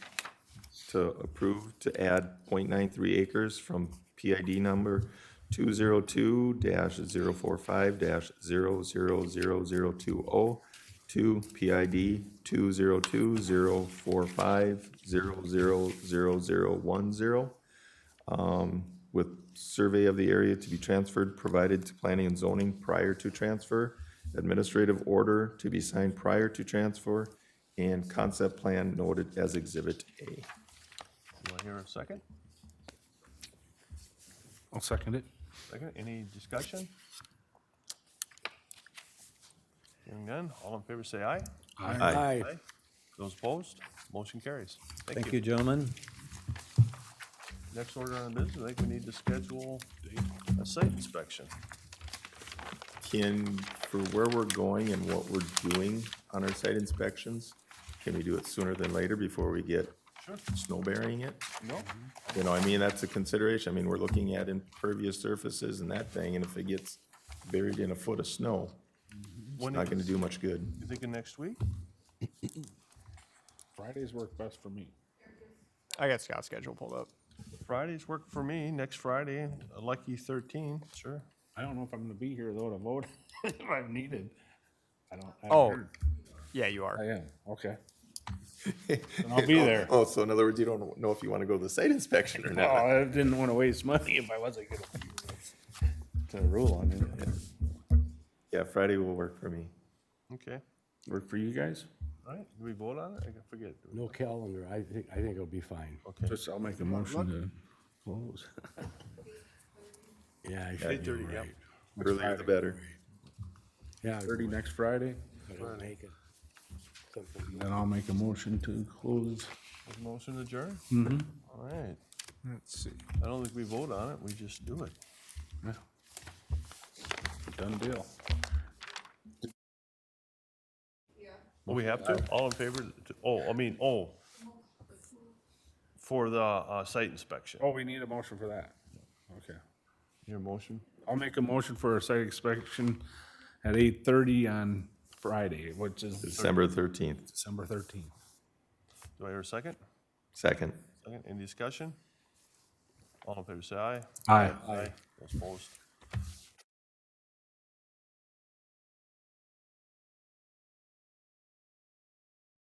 S8: to approve to add 0.93 acres from PID number 202-045-0000020 to PID 202-045-0000010, with survey of the area to be transferred provided to planning and zoning prior to transfer, administrative order to be signed prior to transfer, and concept plan noted as Exhibit A.
S1: Do I hear a second?
S2: I'll second it.
S1: Second, any discussion? Hearing none, all in favor say aye.
S9: Aye.
S1: Those opposed, motion carries.
S15: Thank you, gentlemen.
S1: Next order on business, I think we need to schedule a site inspection.
S8: For where we're going and what we're doing on our site inspections, can we do it sooner than later before we get snow burying it?
S1: No?
S8: You know, I mean, that's a consideration. I mean, we're looking at impervious surfaces and that thing, and if it gets buried in a foot of snow, it's
S1: When
S8: not gonna
S1: is-
S8: do much good.
S1: You thinking next week?
S2: Fridays work best for me.
S4: I got Scott's schedule pulled up.
S1: Fridays work for me, next Friday, a lucky 13, sure.
S2: I don't know if I'm gonna be here though to vote if I'm needed. I haven't
S4: Oh,
S2: heard.
S4: yeah, you are.
S2: I am, okay. Then I'll be there.
S8: Oh, so in other words, you don't know if you wanna go to the site inspection or
S2: No,
S8: not?
S2: I didn't wanna waste money if I wasn't gonna be to rule on it.
S8: Yeah, Friday will work for me.
S1: Okay,
S2: Work for you guys?
S1: all right, do we vote on it? I forget.
S9: No calendar, I think it'll be fine.
S1: Okay,
S2: Just, I'll make a motion to close.
S9: Yeah, I should be
S1: 8:30, yeah.
S9: right.
S8: Earlier the better.
S9: Yeah.
S2: 30 next Friday,
S9: I don't make it.
S2: then I'll make a motion to close.
S1: Motion adjourned?
S2: Mm-hmm.
S1: All right,
S10: Let's see.
S1: I don't think we vote on it, we just do it.
S2: Yeah. Done deal.
S1: Oh, we have to? All in favor? For the site inspection.
S2: Oh, we need a motion for that. Okay.
S1: Your motion?
S2: I'll make a motion for a site inspection at 8:30 on Friday, which is
S8: December 13th.
S2: December 13th.
S1: Do I hear a second?
S8: Second.
S1: Second, any discussion? All in favor say aye.
S2: Aye.
S1: Aye. Those opposed,